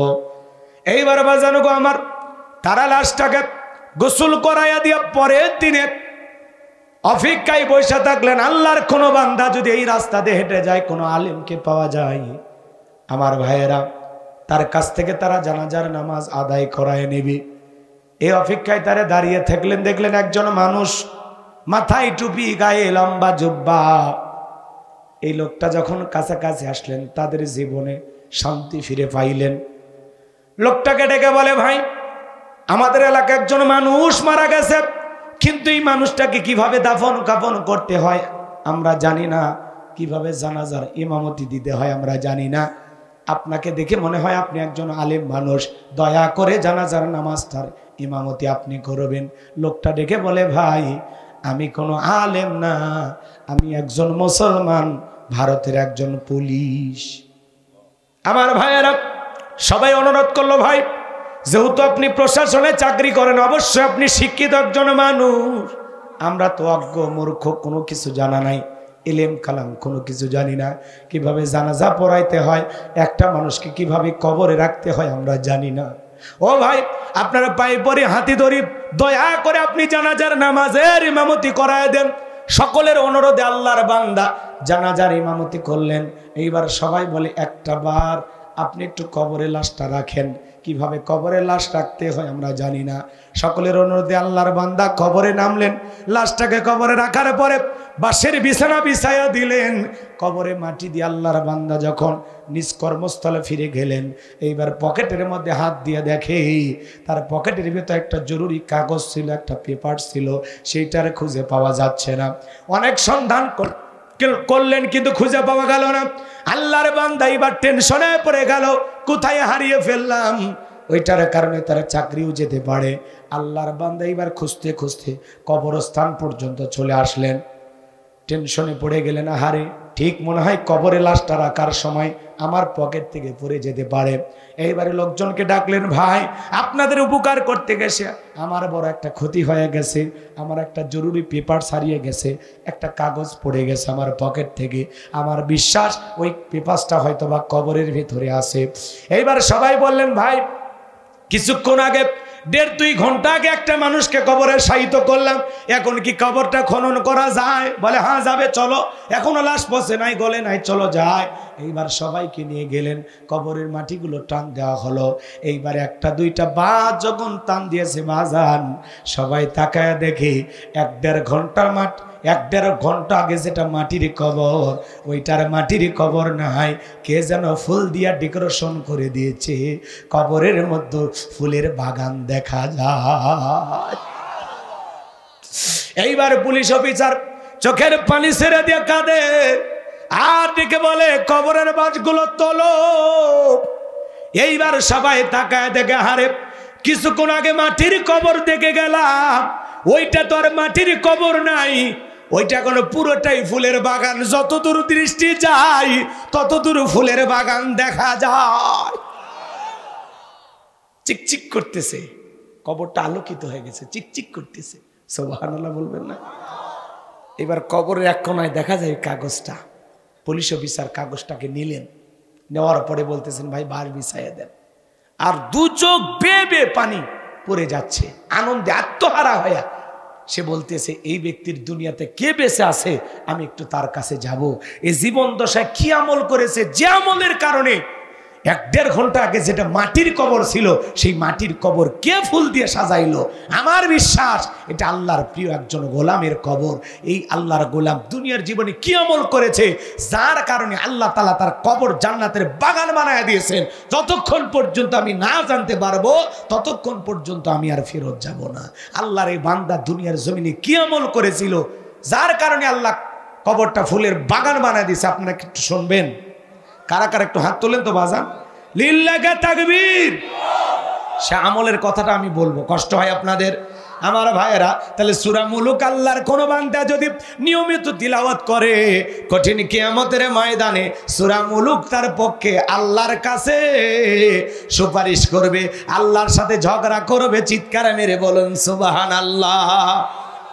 এইবার বাজানো গো আমার, তারা লাশটাকে গোসল করাইয়া দিয়া পরের দিনে অপেক্ষায় বসে থাকলেন আল্লাহর কোনো বান্দা যদি এই রাস্তা দিয়ে হেঁটে যায়, কোনো আলেমকে পাওয়া যায়। আমার ভাইয়েরা, তার কাছ থেকে তারা জানাজার নামাজ আদায় করায় নেবে। এই অপেক্ষায় তারা দাঁড়িয়ে থাকলেন। দেখলেন একজন মানুষ, মাথায় টুপি, গায়ে লম্বা জুব্বা। এই লোকটা যখন কাছাকাছি আসলেন তাদের জীবনে শান্তি ফিরে পাইলেন। লোকটাকে ডেকে বলে, ভাই আমাদের এলাকায় একজন মানুষ মারা গেছে, কিন্তু এই মানুষটাকে কিভাবে দাফন কাফন করতে হয় আমরা জানি না, কিভাবে জানাজার ইমামতি দিতে হয় আমরা জানি না। আপনাকে দেখে মনে হয় আপনি একজন আলেম মানুষ, দয়া করে জানাজার নামাজটার ইমামতি আপনি করবেন। লোকটা ডেকে বলে, ভাই আমি কোনো আলেম না, আমি একজন মুসলমান, ভারতের একজন পুলিশ। আমার ভাইয়েরা সবাই অনুরোধ করলো, ভাই যেহেতু আপনি প্রশাসনে চাকরি করেন, অবশ্যই আপনি শিক্ষিত একজন মানুষ, আমরা তো অজ্ঞ মূর্খ, কোনো কিছু জানা নাই, ইলম কালাম কোনো কিছু জানি না, কিভাবে জানাজা পড়াইতে হয়, একটা মানুষকে কিভাবে কবরে রাখতে হয় আমরা জানি না। ও ভাই আপনারা পায়ে পরে হাতি ধরি, দয়া করে আপনি জানাজার নামাজের ইমামতি করায় দেন। সকলের অনুরোধে আল্লাহর বান্দা জানাজার ইমামতি করলেন। এইবার সবাই বলে, একটা বার আপনি একটু কবরে লাশটা রাখেন। কিভাবে কবরে লাশ রাখতে হয় আমরা জানি না। সকলের অনুরোধে আল্লাহর বান্দা কবরে নামলেন। লাশটাকে কবরে রাখার পরে বাঁশের বিছানা বিছাইয়া দিলেন। কবরে মাটি দিয়ে আল্লাহর বান্দা যখন নিজ কর্মস্থলে ফিরে গেলেন, এইবার পকেটের মধ্যে হাত দিয়ে দেখে তার পকেটের ভিতরে একটা জরুরি কাগজ ছিল, একটা পেপার ছিল, সেইটার খুঁজে পাওয়া যাচ্ছে না। অনেক সন্ধান করলেন কিন্তু খুঁজে পাওয়া গেল না। আল্লাহর বান্দা এবার টেনশনে পড়ে গেল, কোথায় হারিয়ে ফেললাম। ওইটার কারণে তারা চাকরিও যেতে পারে। আল্লাহর বান্দা এবার খুঁজতে খুঁজতে কবরস্থান পর্যন্ত চলে আসলেন। টেনশনে পড়ে গেলেন, আহারে ঠিক মনে হয় কবরে লাশটা রাখার সময় আমার পকেট থেকে পড়ে যেতে পারে। এইবারে লোকজনকে ডাকলেন, ভাই আপনাদের উপকার করতে গেছে আমার বড় একটা ক্ষতি হয়ে গেছে, আমার একটা জরুরি পেপার হারিয়ে গেছে, একটা কাগজ পড়ে গেছে আমার পকেট থেকে। আমার বিশ্বাস ওই পেপারটা হয়তো বা কবরের ভিতরে আছে। এইবার সবাই বললেন, ভাই কিছুক্ষণ আগে 1.5-2 ঘন্টা আগে একটা মানুষকে কবরে শায়িত করলাম, এখন কি কবরটা খনন করা যায়? বলে হ্যাঁ যাবে, চলো। এখনো লাশ পচে নাই, গলে নাই, চলো যায়। এইবার সবাইকে নিয়ে গেলেন, কবরের মাটিগুলো টান দেওয়া হলো। এইবার 1-2টা বাদ যখন টান দিয়েছে বাজান, সবাই তাকায় দেখে 1-1.5 ঘন্টার 1-1.5 ঘন্টা আগে যেটা মাটির কবর, ওইটার মাটির কবর নাই, কে যেন ফুল দিয়া ডেকোরেশন করে দিয়েছে। কবরের মধ্যে ফুলের বাগান দেখা যায়। এইবার পুলিশ অফিসার চোখের পানি ছেড়ে দিয়ে কাঁদে আর ডেকে বলে, কবরের বাঁশগুলো তোলো। এইবার সবাই তাকায় দেখে, হারে কিছুক্ষণ আগে মাটির কবর দেখে গেলাম, ওইটা তো আর মাটির কবর নাই, ওইটা কোনো পুরোটাই ফুলের বাগান। যতদূর দৃষ্টি যায় ততদূর ফুলের বাগান দেখা যায়। চিকচিক করতেছে, কবরটা আলোকিত হয়ে গেছে, চিকচিক করতেছে। সুবহানাল্লাহ বলবেন না? এবার কবরের এক কোনায় দেখা যায় কাগজটা। পুলিশ অফিসার কাগজটাকে নিলেন, নেওয়ার পরে বলতেছেন, ভাই বাস বিছাইয়া দেন। আর 2 চোখ বেয়ে বেয়ে পানি পড়ে যাচ্ছে, আনন্দে আত্মহারা হয়ে সে বলতেছে, এই ব্যক্তির দুনিয়াতে কে বেঁচে আছে, আমি একটু তার কাছে যাব। এই জীবন দশায় কি আমল করেছে, যে আমলের কারণে 1-1.5 ঘন্টা আগে যেটা মাটির কবর ছিল সেই মাটির কবর কে ফুল দিয়ে সাজাইলো? আমার বিশ্বাস এটা আল্লাহর প্রিয় একজন গোলামের কবর। এই আল্লাহর গোলাম দুনিয়ার জীবনে কি আমল করেছে যার কারণে আল্লাহ তাআলা তার কবর জান্নাতের বাগান বানায় দিয়েছেন। যতক্ষণ পর্যন্ত আমি না জানতে পারবো ততক্ষণ পর্যন্ত আমি আর ফেরত যাব না। আল্লাহর এই বান্দা দুনিয়ার জমিনে কি আমল করেছিল যার কারণে আল্লাহ কবরটা ফুলের বাগান বানায় দিয়েছে? আপনারা একটু শুনবেন। কারা কারা একটু হাত তোলেন তো বাজান, লিল্লাহি তাকবীর। সে আমলের কথাটা আমি বলবো, কষ্ট হয় আপনাদের আমার ভাইয়েরা। তাহলে সূরা মুলুক আল্লাহর কোন বান্দা যদি নিয়মিত তিলাওয়াত করে কঠিন কিয়ামতের ময়দানে সূরা মুলুক তার পক্ষে আল্লাহর কাছে সুপারিশ করবে, আল্লাহর সাথে ঝগড়া করবে। চিৎকার মেরে বলুন সুবহানাল্লাহ।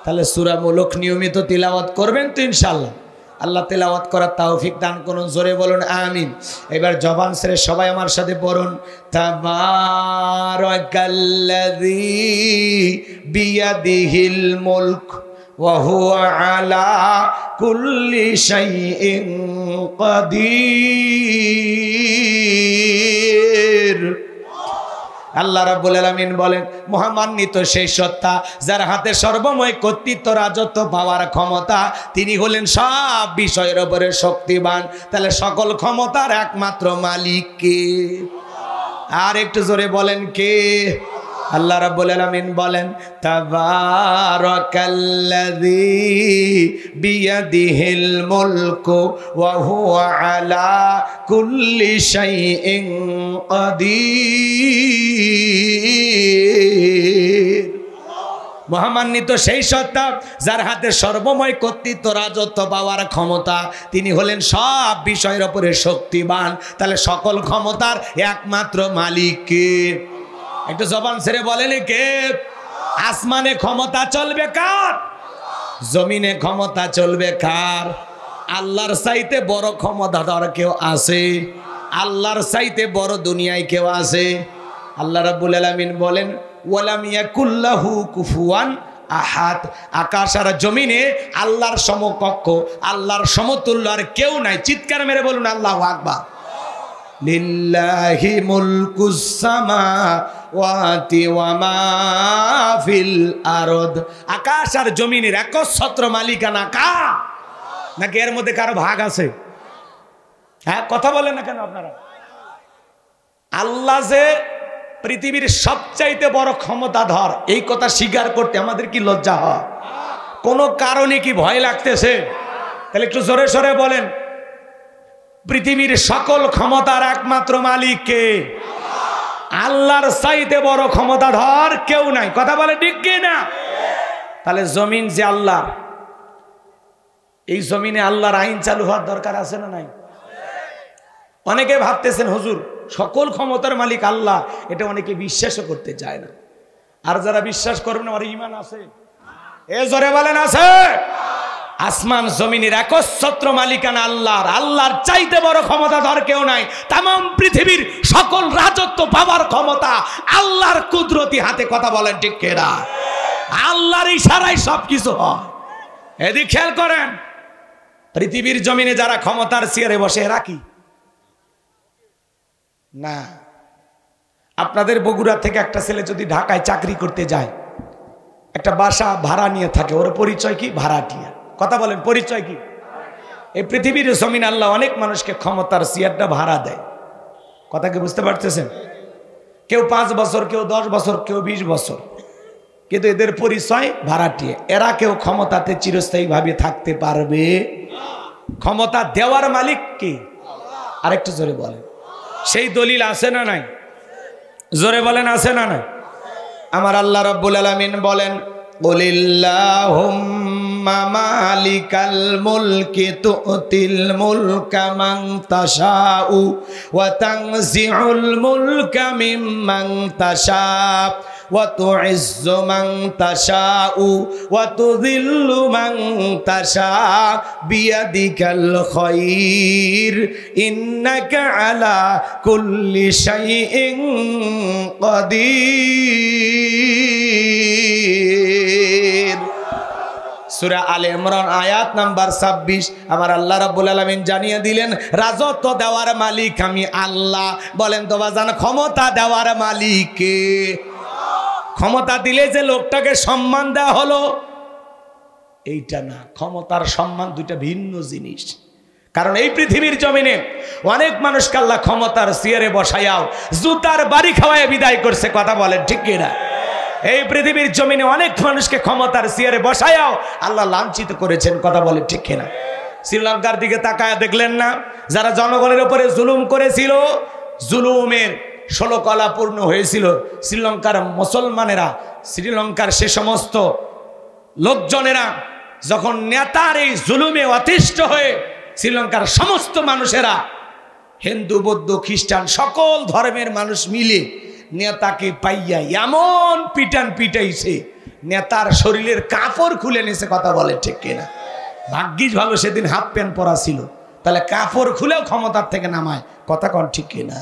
তাহলে সূরা মুলুক নিয়মিত তিলাওয়াত করবেন তো ইনশাআল্লাহ। আল্লাহ তেলাওয়াত করার তৌফিক দান করুন, জোরে বলুন আমিন। এবার জবান ছেড়ে সবাই আমার সাথে পড়ুন, তাবারাকাল্লাযী বিয়াদিহিল মুলক ওয়া হুয়া আলা কুল্লি শাইইন কাদির। আল্লাহ রাব্বুল আলামিন বলেন, মহামান্বিত সেই সত্তা যার হাতে সর্বময় কর্তৃত্ব, রাজত্ব, পাওয়ার ক্ষমতা। তিনি হলেন সব বিষয়ের উপরে শক্তিমান। তাহলে সকল ক্ষমতার একমাত্র মালিক কে? আর একটু জোরে বলেন কে? আল্লাহ রাব্বুল আলামিন বলেন, তাবারাকাল্লাযী বিয়াদিহিল মুলকু ওয়া হুয়া আলা কুল্লি শাইইন কাদির। মহামান্বিত সেই সত্তা যার হাতে সর্বময় কর্তৃত্ব, রাজত্ব, পাওয়ার ক্ষমতা। তিনি হলেন সব বিষয়ের উপরে শক্তিমান। তাহলে সকল ক্ষমতার একমাত্র মালিক কে? একটু জবান ছেড়ে বলেন কে? আসমানে ক্ষমতা চলবে কার? জমিনে ক্ষমতা চলবে কার? আল্লাহর চাইতে বড় ক্ষমতাধর কেউ আছে? আল্লাহর চাইতে বড় দুনিয়ায় কেউ আছে? আল্লাহ রাব্বুল আলামিন বলেন, ওয়ালাম ইয়াকুল্লাহু কুফুয়ান আহাদ। আকাশ আর জমিনে আল্লাহর সমকক্ষ, আল্লাহর সমতুল্য আর কেউ নাই। চিৎকার মেরে বলুন আল্লাহু আকবার। লিল্লাহি মুলকুস সামাওয়াতি ওয়া মা ফিল আরদ। আকাশ আর জমিনের একচ্ছত্র মালিকানা কার? নাকি এর মধ্যে কারো ভাগ আছে? হ্যাঁ, কথা বলেন না কেন আপনারা? আল্লাহ যে পৃথিবীর সবচাইতে বড় ক্ষমতাধর, এই কথা স্বীকার করতে আমাদের কি লজ্জা হয়? কোনো কারণে কি ভয় লাগতেছে? তাহলে একটু জোরে সরে বলেন, পৃথিবীর সকল ক্ষমতার একমাত্র মালিক কে? আল্লাহর চাইতে বড় ক্ষমতাধর কেউ নাই। কথা বলে ঠিক কি না? তাহলে জমিন যে আল্লাহ, এই জমিনে আল্লাহর আইন চালু হওয়ার দরকার আছে না নাই? অনেকে ভাবতেছেন হুজুর সকল ক্ষমতার মালিক আল্লাহ, এটা অনেকে বিশ্বাসও করতে চায় না। আর যারা বিশ্বাস করবেন আমার ঈমান আছে? এ জোরে বলেন আছে? আসমান জমিনের একচ্ছত্র মালিকানা আল্লাহর। আল্লাহর চাইতে বড় ক্ষমতাধর কেউ নাই। তামাম পৃথিবীর সকল রাজত্ব পাওয়ার ক্ষমতা আল্লাহর কুদরতি হাতে। কথা বলেন ঠিক কিনা? আল্লাহর ইশারায় সবকিছু হয়। এদিকে খেয়াল করেন, পৃথিবীর জমিনে যারা ক্ষমতার চেয়ারে বসে এরা কি না? আপনাদের বগুড়া থেকে একটা ছেলে যদি ঢাকায় চাকরি করতে যায়, একটা বাসা ভাড়া নিয়ে থাকে, ওর পরিচয় কি? ভাড়াটিয়া। কথা বলেন, পরিচয় কি? এই পৃথিবীর জমিন আল্লাহ অনেক মানুষকে ক্ষমতার চেয়ারটা ভাড়া দেয়। কথা কি বুঝতে পারতেছেন? কেউ 5 বছর, কেউ 10 বছর, কেউ 20 বছর, কিন্তু এদের পরিচয় ভাড়াটিয়া। এরা কেউ ক্ষমতাতে চিরস্থায়ীভাবে থাকতে পারবে? ক্ষমতা দেওয়ার মালিক কি? আরেকটু জোরে বলেন। সেই দলিল আছে না নাই? জোরে বলেন আছে না নাই? আমার আল্লাহ রাব্বুল আলামিন বলেন, কুলিল্লাহুম্মা মালিকাল মুলকি তুতিল মুলকা মান তাশাউ ওয়া তানজিউল মুলকা মিম্মান তাশা ওয়া তুইজ্জু মান তাশাউ ওয়া তুযিল্লু মান তাশা বিয়াদিকাল খায়র ইন্নাকা আলা কুল্লি শাইইন কাদির। সূরা আলে ইমরান আয়াত নাম্বার 26 আমার আল্লাহ রাব্বুল আলামিন জানিয়ে দিলেন রাজত্ব দেওয়ার মালিক আমি আল্লাহ। বলেন তো বাজান, ক্ষমতা দেওয়ার মালিক কে? ক্ষমতা দিলে যে লোকটাকে সম্মান দেওয়া হলো এইটা না, ক্ষমতার সম্মান দুইটা ভিন্ন জিনিস। কারণ এই পৃথিবীর জমিনে অনেক মানুষকে আল্লাহ ক্ষমতার চেয়ারে বসায়াও জুতার বাড়ি খাওয়ায় বিদায় করছে। কথা বলেন ঠিক কিনা? এই পৃথিবীর জমিনে অনেক মানুষকে ক্ষমতার চেয়ারে বসায়াও আল্লাহ লাঞ্ছিত করেছেন। কথা বলেন ঠিক কিনা? শ্রীলঙ্কার দিকে তাকায় দেখলেন না, যারা জনগণের উপরে জুলুম করেছিল, জুলুমের 16 কলা পূর্ণ হয়েছিল। শ্রীলঙ্কার মুসলমানেরা, শ্রীলঙ্কার সে সমস্ত লোকজনেরা যখন নেতার এই জুলুমে অতিষ্ঠ হয়ে শ্রীলঙ্কার সমস্ত মানুষেরা, হিন্দু বৌদ্ধ খ্রিস্টান সকল ধর্মের মানুষ মিলে নেতাকে পাইয়া এমন পিটান পিটাইছে, নেতার শরীরের কাপড় খুলে নিয়েছে। কথা বলে ঠিক কিনা? ভাগ্যিস ভালো সেদিন হাফ প্যান্ট পরা ছিল, তাহলে কাপড় খুলেও ক্ষমতার থেকে নামায়। কথা কন ঠিক কিনা?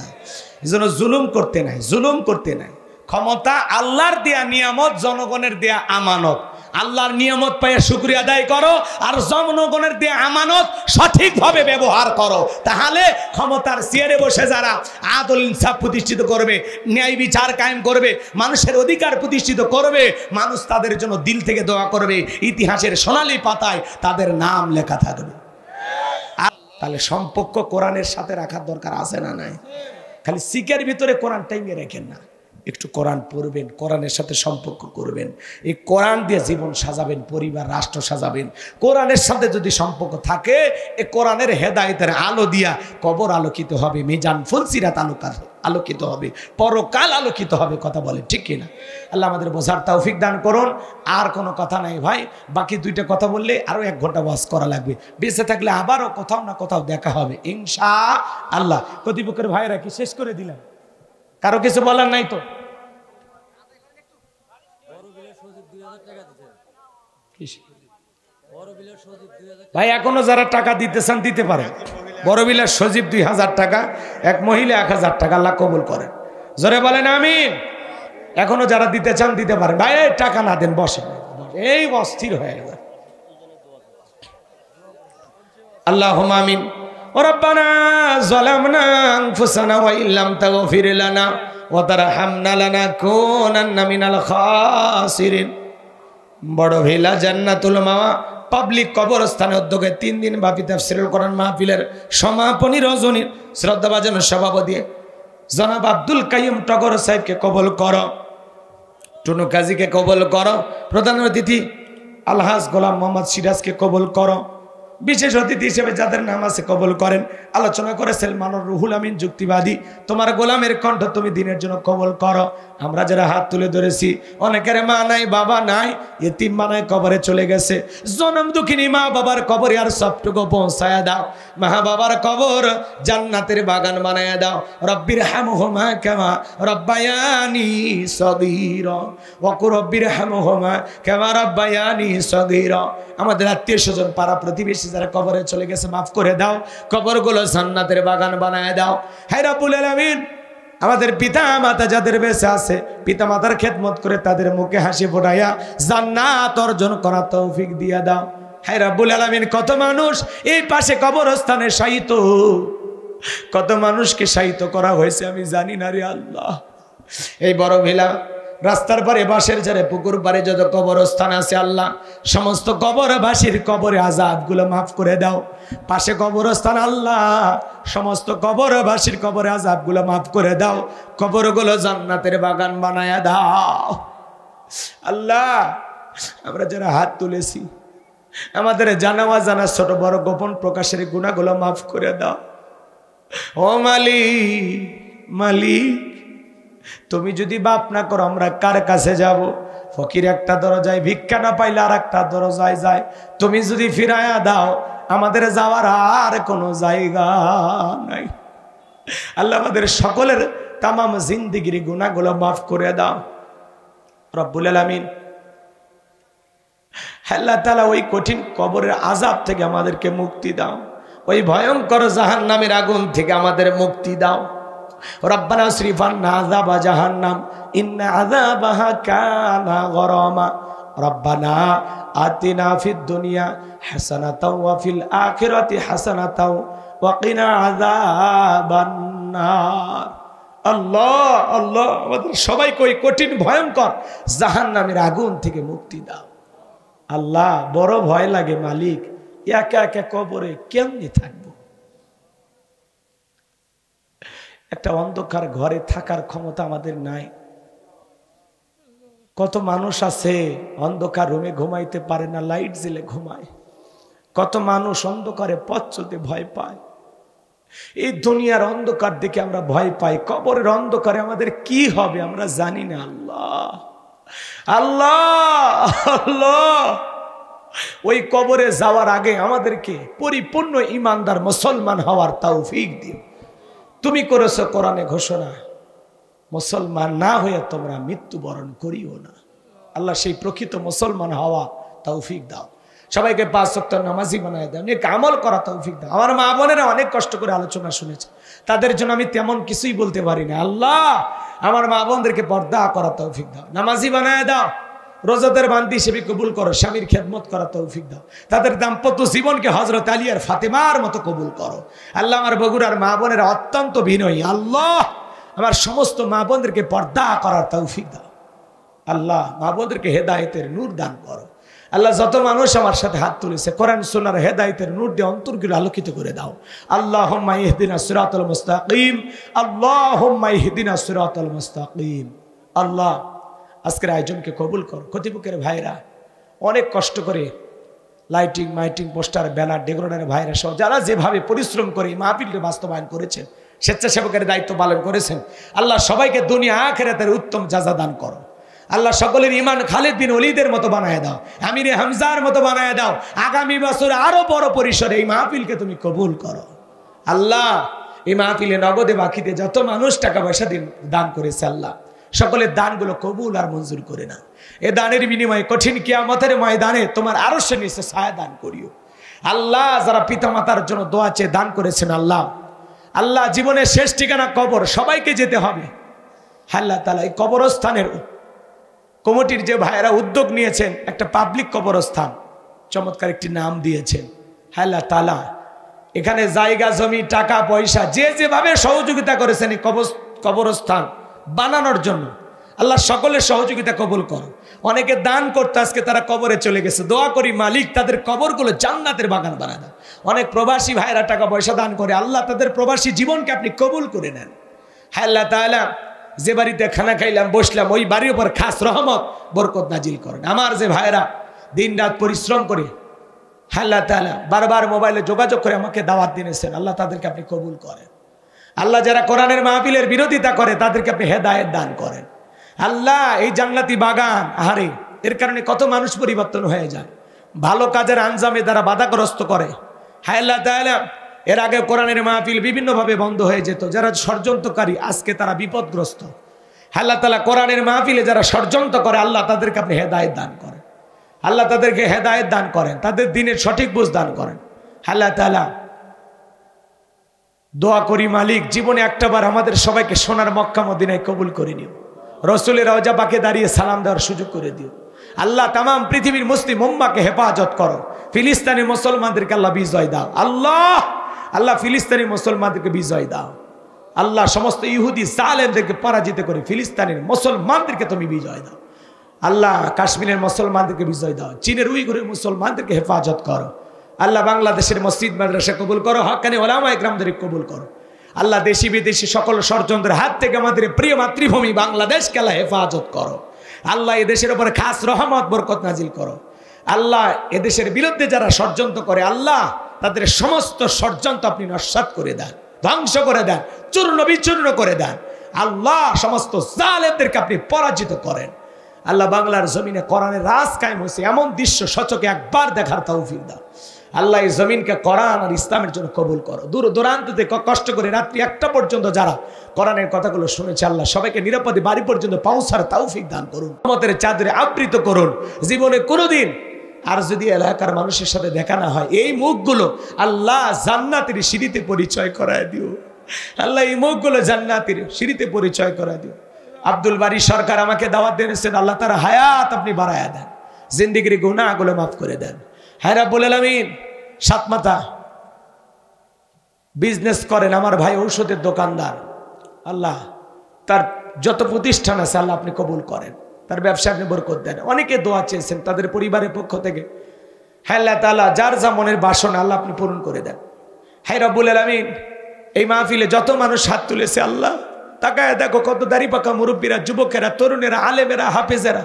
এই জন্য জুলুম করতে নাই, জুলুম করতে নাই। ক্ষমতা আল্লাহর দেয়া নিয়ামত, জনগণের দেয়া আমানত। আল্লাহর নিয়ামত পাইয়া শুকরিয়া আদায় করো, আর জনগণের দেয়া আমানত সঠিকভাবে ব্যবহার করো। তাহলে ক্ষমতার চেয়ারে বসে যারা আদল ইনসাফ প্রতিষ্ঠিত করবে, ন্যায় বিচার কায়েম করবে, মানুষের অধিকার প্রতিষ্ঠিত করবে, মানুষ তাদের জন্য দিল থেকে দোয়া করবে, ইতিহাসের সোনালী পাতায় তাদের নাম লেখা থাকবে। তাহলে সম্পর্ক কোরআনের সাথে রাখার দরকার আছে না নাই? খালি শিখের ভিতরে কোরআন টাইমে রেখেন না, একটু কোরআন পড়বেন, কোরআনের সাথে সম্পর্ক করবেন। এই কোরআন দিয়ে জীবন সাজাবেন, পরিবার রাষ্ট্র সাজাবেন। কোরআনের সাথে যদি সম্পর্ক থাকে, এই কোরআনের হেদায়েতের আলো দিয়া কবর আলোকিত হবে, মিজান ফুলসিরাত আলোকিত হবে, পরকাল আলোকিত হবে। কথা বলে ঠিক কিনা? আল্লাহ আমাদের বোঝার তৌফিক দান করুন। আর কোনো কথা নাই ভাই, বাকি দুইটা কথা বললে আরো 1 ঘন্টা ওয়াজ করা লাগবে। বেঁচে থাকলে আবারও কোথাও না কোথাও দেখা হবে ইনশাআল্লাহ। কতিপক্ষের ভাইরা কি শেষ করে দিলাম? কারো কিছু বলার নাই তো? ভাই এখনো যারা টাকা দিতে চান দিতে পারে। বড় বিলাস সজীব 2000 টাকা, এক মহিলা 1000 টাকা। আল্লাহ কবুল করেন। জোরে বলেন আমিন। এখনো যারা দিতে চান দিতে পারেন। ভাই টাকা না দেন, বসেন, এই অস্থির হয়ে গেছে। আল্লাহুম্মা আমিন। রব্বানা যালামনা আনফুসানা ওয়া ইল্লাম তাগফির লানা ওয়া তারহামনা লানাকুনান্না মিনাল খাসিরিন। বড় ভেলা জান্নাতুল মাওয়া পাবলিক কবরস্থানের উদ্যোগে 3 দিন ব্যাপী তাফসীরুল কোরআন মাহফিলের সমাপনী রজনীর শ্রদ্ধাভাজন সভাপতি জনাব আব্দুল কাইয়ুম টগর সাহেবকে কবুল করো, টুনু কাজীকে কবুল করো, প্রধান অতিথি আলহাজ গোলাম মোহাম্মদ সিরাজকে কবুল করো, বিশেষ অতিথি হিসেবে যাদের নাম আছে কবুল করেন। আলোচনা করেছেন মানর রুহুল আমিন যুক্তিবাদী। তোমার গোলামের কণ্ঠ তুমি দিনের জন্য কবুল করো। আমরা যারা হাত তুলে ধরেছি, অনেকের মা নাই, বাবা নাই, এতিম মানায় কবরে চলে গেছে। জনম দুঃখিনী মা বাবার কবরে আর সবটুকু পৌঁছায়া দাও। মা বাবার কবর জান্নাতের বাগান বানায়া দাও। রব্বির হামহুমা কামা রব্বায়ানি সগীরা ওয়া কুর রব্বির হামহুমা কামা রব্বায়ানি সগীরা। আমাদের আত্মীয় স্বজন, পাড়া প্রতিবেশী যারা কবরে চলে গেছে, মাফ করে দাও। কবরগুলো জান্নাতের বাগান বানায় দাও। হে রব্বুল আলামিন, আমাদের পিতা মাতা যাদের বেঁচে আছে, পিতা মাতার খেদমত করে তাদের মুখে হাসি ফোটাইয়া জান্নাত অর্জন করার তৌফিক দিয়া দাও। হে রব্বুল আলামিন, কত মানুষ এই পাশে কবরস্থানে শায়িত, কত মানুষকে শায়িত করা হয়েছে আমি জানি না রে আল্লাহ। এই বড় ভিলা রাস্তার পারে, বাঁশের ঝাড়ে, পুকুর পারে যত কবরস্থান আছে আল্লাহ, সমস্ত কবরবাসীর কবরে আযাবগুলো মাফ করে দাও। পাশে কবরস্থান আল্লাহ, সমস্ত কবরবাসীর কবরে আযাবগুলো মাফ করে দাও। কবরগুলো জান্নাতের বাগান বানায়া দাও আল্লাহ। আমরা যারা হাত তুলেছি, আমাদের জানা অজানা ছোট বড় গোপন প্রকাশের গুনাহগুলো মাফ করে দাও। ও মালিক, মালিক, তুমি যদি বাপ না করো আমরা কার কাছে যাব? ফকির একটা দরজায় ভিক্ষা না পাইলে আর একটা দরজায় যায়। তুমি যদি ফিরায়া দাও, আমাদের যাওয়ার আর কোনো জায়গা নাই। আল্লাহ আমাদের সকলের তামাম জিন্দেগির গুনাহগুলো মাফ করে দাও রব্বুল আলামিন। আল্লাহ তাআলা ওই কঠিন কবরের আযাব থেকে আমাদেরকে মুক্তি দাও। ওই ভয়ঙ্কর জাহান্নামের আগুন থেকে আমাদের মুক্তি দাও। রব্বানা আসরিফ আন্না আযাবা জাহান্নাম ইন্না আযাবাহা কানা গরামা রব্বানা আতিনা ফিদ দুনিয়া হাসানাতাও ওয়া ফিল আখিরাতি হাসানাতাও ওয়া কিনা আযাবান নার। আল্লাহ আল্লাহ, আমাদের সবাইকে ওই কঠিন ভয়ঙ্কর জাহান্নামের আগুন থেকে মুক্তি দাও। আল্লাহ বড় ভয় লাগে মালিক, একা একা কবরে কেমনি থাকবো? একটা অন্ধকার ঘরে থাকার ক্ষমতা আমাদের নাই। কত মানুষ আছে অন্ধকার রুমে ঘুমাইতে পারে না, লাইট জ্বেলে ঘুমায়। কত মানুষ অন্ধকারে পথ চলতে ভয় পায়। এই দুনিয়ার অন্ধকার দেখে আমরা ভয় পাই, কবরের অন্ধকারে আমাদের কি হবে আমরা জানি না। আল্লাহ আল্লাহ আল্লাহ, ওই কবরে যাওয়ার আগে আমাদেরকে পরিপূর্ণ ইমানদার মুসলমান হওয়ার তৌফিক দিও। তুমি করেছো কোরআনে ঘোষণা, মুসলমান না হয়ে তোমরা মৃত্যুবরণ করিও না। আল্লাহ সেই প্রকৃত মুসলমান হওয়া তৌফিক দাও। সবাইকে 5 ওয়াক্ত নামাজি বানায় দাও, নেক আমল করা তৌফিক দাও। আমার মা বোনেরা অনেক কষ্ট করে আলোচনা শুনেছে, তাদের জন্য আমি তেমন কিছুই বলতে পারি না। আল্লাহ আমার মা বোনদেরকে পর্দা করা তৌফিক দাও, নামাজি বানায় দাও, রোজাদার বান্দি হিসেবে কবুল করো, স্বামীর খেদমত করা তৌফিক দাও। তাদের দাম্পত্য জীবনকে হযরত আলী আর ফাতেমার মতো কবুল করো। আল্লাহ আমার বগুড়ার মা বোনেরা অত্যন্ত বিনয়ী, আল্লাহ আমার সমস্ত মা বোনদেরকে পর্দা করার তৌফিক দাও। আল্লাহ মা বোনদেরকে হেদায়েতের নূর দান করো। আল্লাহ যত মানুষ আমার সাথে হাত তুলেছে কোরআন সুন্নাহর হেদায়েতের নূর দিয়ে অন্তরগুলো আলোকিত করে দাও। আল্লাহুম্মা ইহদিনাস সিরাতাল মুস্তাকিম, আল্লাহুম্মা ইহদিনাস সিরাতাল মুস্তাকিম। আল্লাহ আজকের আয়োজনকে কবুল করো। কর্তৃপক্ষের ভাইরা অনেক কষ্ট করে লাইটিং মাইটিং পোস্টার ব্যানার ডেকোরেটরের ভাইরা সহ যারা যেভাবে পরিশ্রম করে এই মাহফিলকে বাস্তবায়ন করেছেন, স্বেচ্ছাসেবকের দায়িত্ব পালন করেছেন, আল্লাহ সবাইকে দুনিয়া আখিরাতের উত্তম জাযা দান করো। আল্লাহ সকলের ঈমান খালিদ বিন ওলীদের মতো বানায় দাও, আমিরে হামজার মতো বানায় দাও। আগামী বছর আরো বড় পরিসরে এই মাহফিলকে তুমি কবুল করো। আল্লাহ এই মাহফিলে নগদে বাকিতে যত মানুষ টাকা পয়সা দান করেছে, আল্লাহ সকলের দানগুলো কবুল আর মঞ্জুর করে না। এ দানের বিনিময়ে কঠিন কিয়ামতের ময়দানে তোমার আরশের নিচে ছায়া দান করিও। আল্লাহ যারা পিতামাতার জন্য দোয়া চেয়ে দান করেছেন, আল্লাহ আল্লাহ জীবনের শেষ ঠিকানা কবর, সবাইকে যেতে হবে। আল্লাহ তাআলা এই কবরস্থানের কমিটির যে ভাইয়েরা উদ্যোগ নিয়েছেন, একটা পাবলিক কবরস্থান চমৎকার একটি নাম দিয়েছেন। আল্লাহ তাআলা এখানে জায়গা জমি টাকা পয়সা যে যেভাবে সহযোগিতা করেছেন এই কবরস্থান বানানোর জন্য, আল্লাহ সকলের সহযোগিতা কবুল করো। অনেকে দান করতে আজকে তারা কবরে চলে গেছে, দোয়া করি মালিক তাদের কবরগুলো জান্নাতের বাগান বানায় দাও। অনেক প্রবাসী ভাইরা টাকা পয়সা দান করে, আল্লাহ তাদের প্রবাসী জীবনকে আপনি কবুল করে নেন। আল্লাহ তাআলা যে বাড়িতে খানা খাইলাম বসলাম ওই বাড়ির উপর খাস রহমত বরকত নাজিল করেন। আমার যে ভাইরা দিন রাত পরিশ্রম করে আল্লাহ তাআলা বারবার মোবাইলে যোগাযোগ করে আমাকে দাওয়াত দিয়েছেন, আল্লাহ তাদেরকে আপনি কবুল করেন। আল্লাহ যারা কোরআনের মাহফিলের বিরোধিতা করে তাদেরকে আপনি হেদায়েত দান করেন। আল্লাহ এই জান্নাতি বাগান, আহারে এর কারণে কত মানুষ পরিবর্তন হয়ে যায়, ভালো কাজের আঞ্জামে যারা বাধাগ্রস্ত করে। হায় আল্লাহ তাআলা এর আগে কোরআনের মাহফিল বিভিন্নভাবে বন্ধ হয়ে যেত, যারা ষড়যন্ত্রকারী আজকে তারা বিপদগ্রস্ত। আল্লাহ তাআলা কোরআনের মাহফিলে যারা ষড়যন্ত্র করে, আল্লাহ তাদেরকে আপনি হেদায়েত দান করেন। আল্লাহ তাদেরকে হেদায়েত দান করেন, তাদের দিনের সঠিক বুঝ দান করেন। আল্লাহ তাআলা দোয়া করি মালিক জীবনে একটাবার আমাদের সবাইকে সোনার মক্কা মদিনায় কবুল করে নিও, রসুলের রওজা পাকে দাঁড়িয়ে সালাম দেওয়ার সুযোগ করে দিও। আল্লাহ তামাম পৃথিবীর মুসলিম উম্মাহকে হেফাজত করো, ফিলিস্তিনি মুসলমানদেরকে আল্লাহ বিজয় দাও। আল্লাহ আল্লাহ ফিলিস্তিনি মুসলমানদেরকে বিজয় দাও। আল্লাহ সমস্ত ইহুদি জালেমদেরকে পরাজিত করে ফিলিস্তিনের মুসলমানদেরকে তুমি বিজয় দাও। আল্লাহ কাশ্মীরের মুসলমানদেরকে বিজয় দাও, চীনের উইঘুরের মুসলমানদেরকে হেফাজত করো। আল্লাহ বাংলাদেশের মসজিদ মাদ্রাসা কবুল করো, হক্কানি ওলামা ইকরামদেরকে কবুল করো। আল্লাহ দেশি বিদেশি সকল ষড়যন্ত্রের হাত থেকে আমাদের প্রিয় মাতৃভূমি বাংলাদেশকে আল্লাহ হেফাজত করো। আল্লাহ এদেশের উপরে খাস রহমত বরকত নাজিল করো। আল্লাহ এদেশের বিরুদ্ধে যারা ষড়যন্ত্র করে, আল্লাহ তাদের সমস্ত ষড়যন্ত্র আপনি নস্যাৎ করে দেন, ধ্বংস করে দেন, চূর্ণ বিচূর্ণ করে দেন। আল্লাহ সমস্ত জালেমদেরকে আপনি পরাজিত করেন। আল্লাহ বাংলার জমিনে কোরআনের রাজ কায়েম হয়েছে, এমন দৃশ্য সচকে একবার দেখার তৌফিক দাও। আল্লাহ এই জমিনকে কোরআন আর ইসলামের জন্য কবুল করো। দূর দূরান্ত থেকে কষ্ট করে রাত্রি 1টা পর্যন্ত যারা কোরআনের কথাগুলো শুনেছে, আল্লাহ সবাইকে নিরাপদে বাড়ি পর্যন্ত পৌঁছার তৌফিক দান করুন, রহমতের চাদরে আবৃত করুন। জীবনে কোনোদিন আর যদি এলাকার মানুষের সাথে দেখা না হয়, এই মুখগুলো আল্লাহ জান্নাতের সিঁড়িতে পরিচয় করায় দিও। আল্লাহ এই মুখগুলো জান্নাতের সিঁড়িতে পরিচয় করায় দিও। আব্দুল বারী সরকার আমাকে দাওয়াত দিয়েছেন, আল্লাহ তার হায়াত আপনি বাড়ায়া দেন। জিন্দেগির গুনাহগুলো মাফ করে দেন। হ্যাঁ রাব্বুল আলামিন, সাত মাথা বিজনেস করেন আমার ভাই, ঔষধের দোকানদার, আল্লাহ তার যত প্রতিষ্ঠান আছে আল্লাহ আপনি কবুল করেন, তার ব্যবসা আপনি বরকত দেন। অনেকে দোয়া চেয়েছেন তাদের পরিবারের পক্ষ থেকে, হ্যাঁ আল্লাহ তাআলা যার যা মনের বাসনা আল্লাহ আপনি পূরণ করে দেন। হ্যাঁ রাব্বুল আলামিন, এই মাহফিলে যত মানুষ হাত তুলেছে আল্লাহ তাকায় দেখো কত দাড়ি পাকা মুরব্বীরা, যুবকেরা, তরুণেরা, আলেমেরা, হাফেজেরা,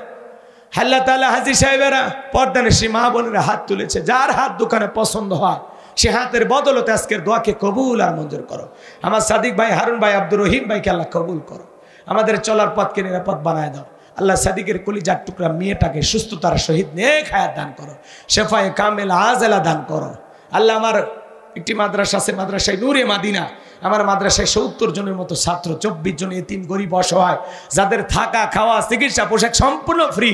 আল্লাহ তাআলা হাজী সাহেবেরা, পর্দানিশী মা বোনেরা হাত তুলেছে। যার হাত দোকানে পছন্দ হয় সে হাতের বদলতে আজকের দোয়াকে কবুল আর মঞ্জুর করো। আমার সাদিক ভাই, হারুন ভাই, আব্দুর রহিম ভাইকে আল্লাহ কবুল করো। আমাদের চলার পথকে নিরাপদ বানায় দাও আল্লাহ। সাদিকের কলিজার টুকরা মেয়েটাকে সুস্থতার সহিত নেক হায়াত দান করো, শেফায়ে কামেল আজেলা দান করো আল্লাহ। আমার একটি মাদ্রাসা আছে, মাদ্রাসায় নূরে মাদিনা, আমার মাদ্রাসায় 70 জনের মতো ছাত্র, 24 জন এতিম গরিব অসহায়, যাদের থাকা খাওয়া চিকিৎসা পোশাক সম্পূর্ণ ফ্রি।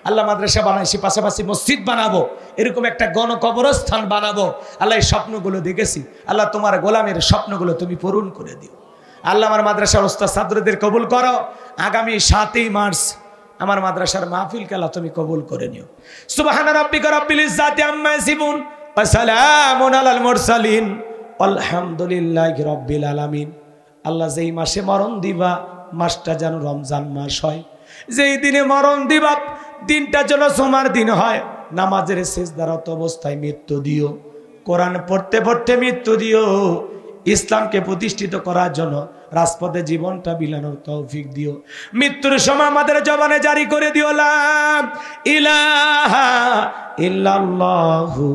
আল্লাহ মাদ্রাসা বানাইছি, পাশাপাশি মসজিদ বানাবো, এরকম একটা গণকবরস্থান বানাবো আল্লাহ। এই স্বপ্নগুলো দেখেছি আল্লাহ, তোমার গোলামের স্বপ্নগুলো তুমি পূরণ করে দিও আল্লাহ। আমার মাদ্রাসার ওস্তাদ ছাত্রদের কবুল করো। আগামী 7ই মার্চ আমার মাদ্রাসার মাহফিল আল্লাহ তুমি কবুল করে নিও। সুবহান রাব্বিকা রাব্বিল ইজ্জাতি আম্মা ইয়াসিফুন ওয়া সালামুন আলাল মুরসালিন আলহামদুলিল্লাহি রাব্বিল আলামিন। আল্লাহ যেই মাসে মরণ দিবা মাসটা যেন রমজান মাস হয়, যেই দিনে মরণ দিবা দিনটা যেন জুমার দিন হয়। নামাজের সিজদারত অবস্থায় মৃত্যু দিও, কোরআন পড়তে পড়তে মৃত্যু দিও, ইসলামকে প্রতিষ্ঠিত করার জন্য রাজপথে জীবনটা বিলানোর তৌফিক দিও। মৃত্যুর সময় আমাদের জবানে জারি করে দিও লা ইলাহা ইল্লাল্লাহু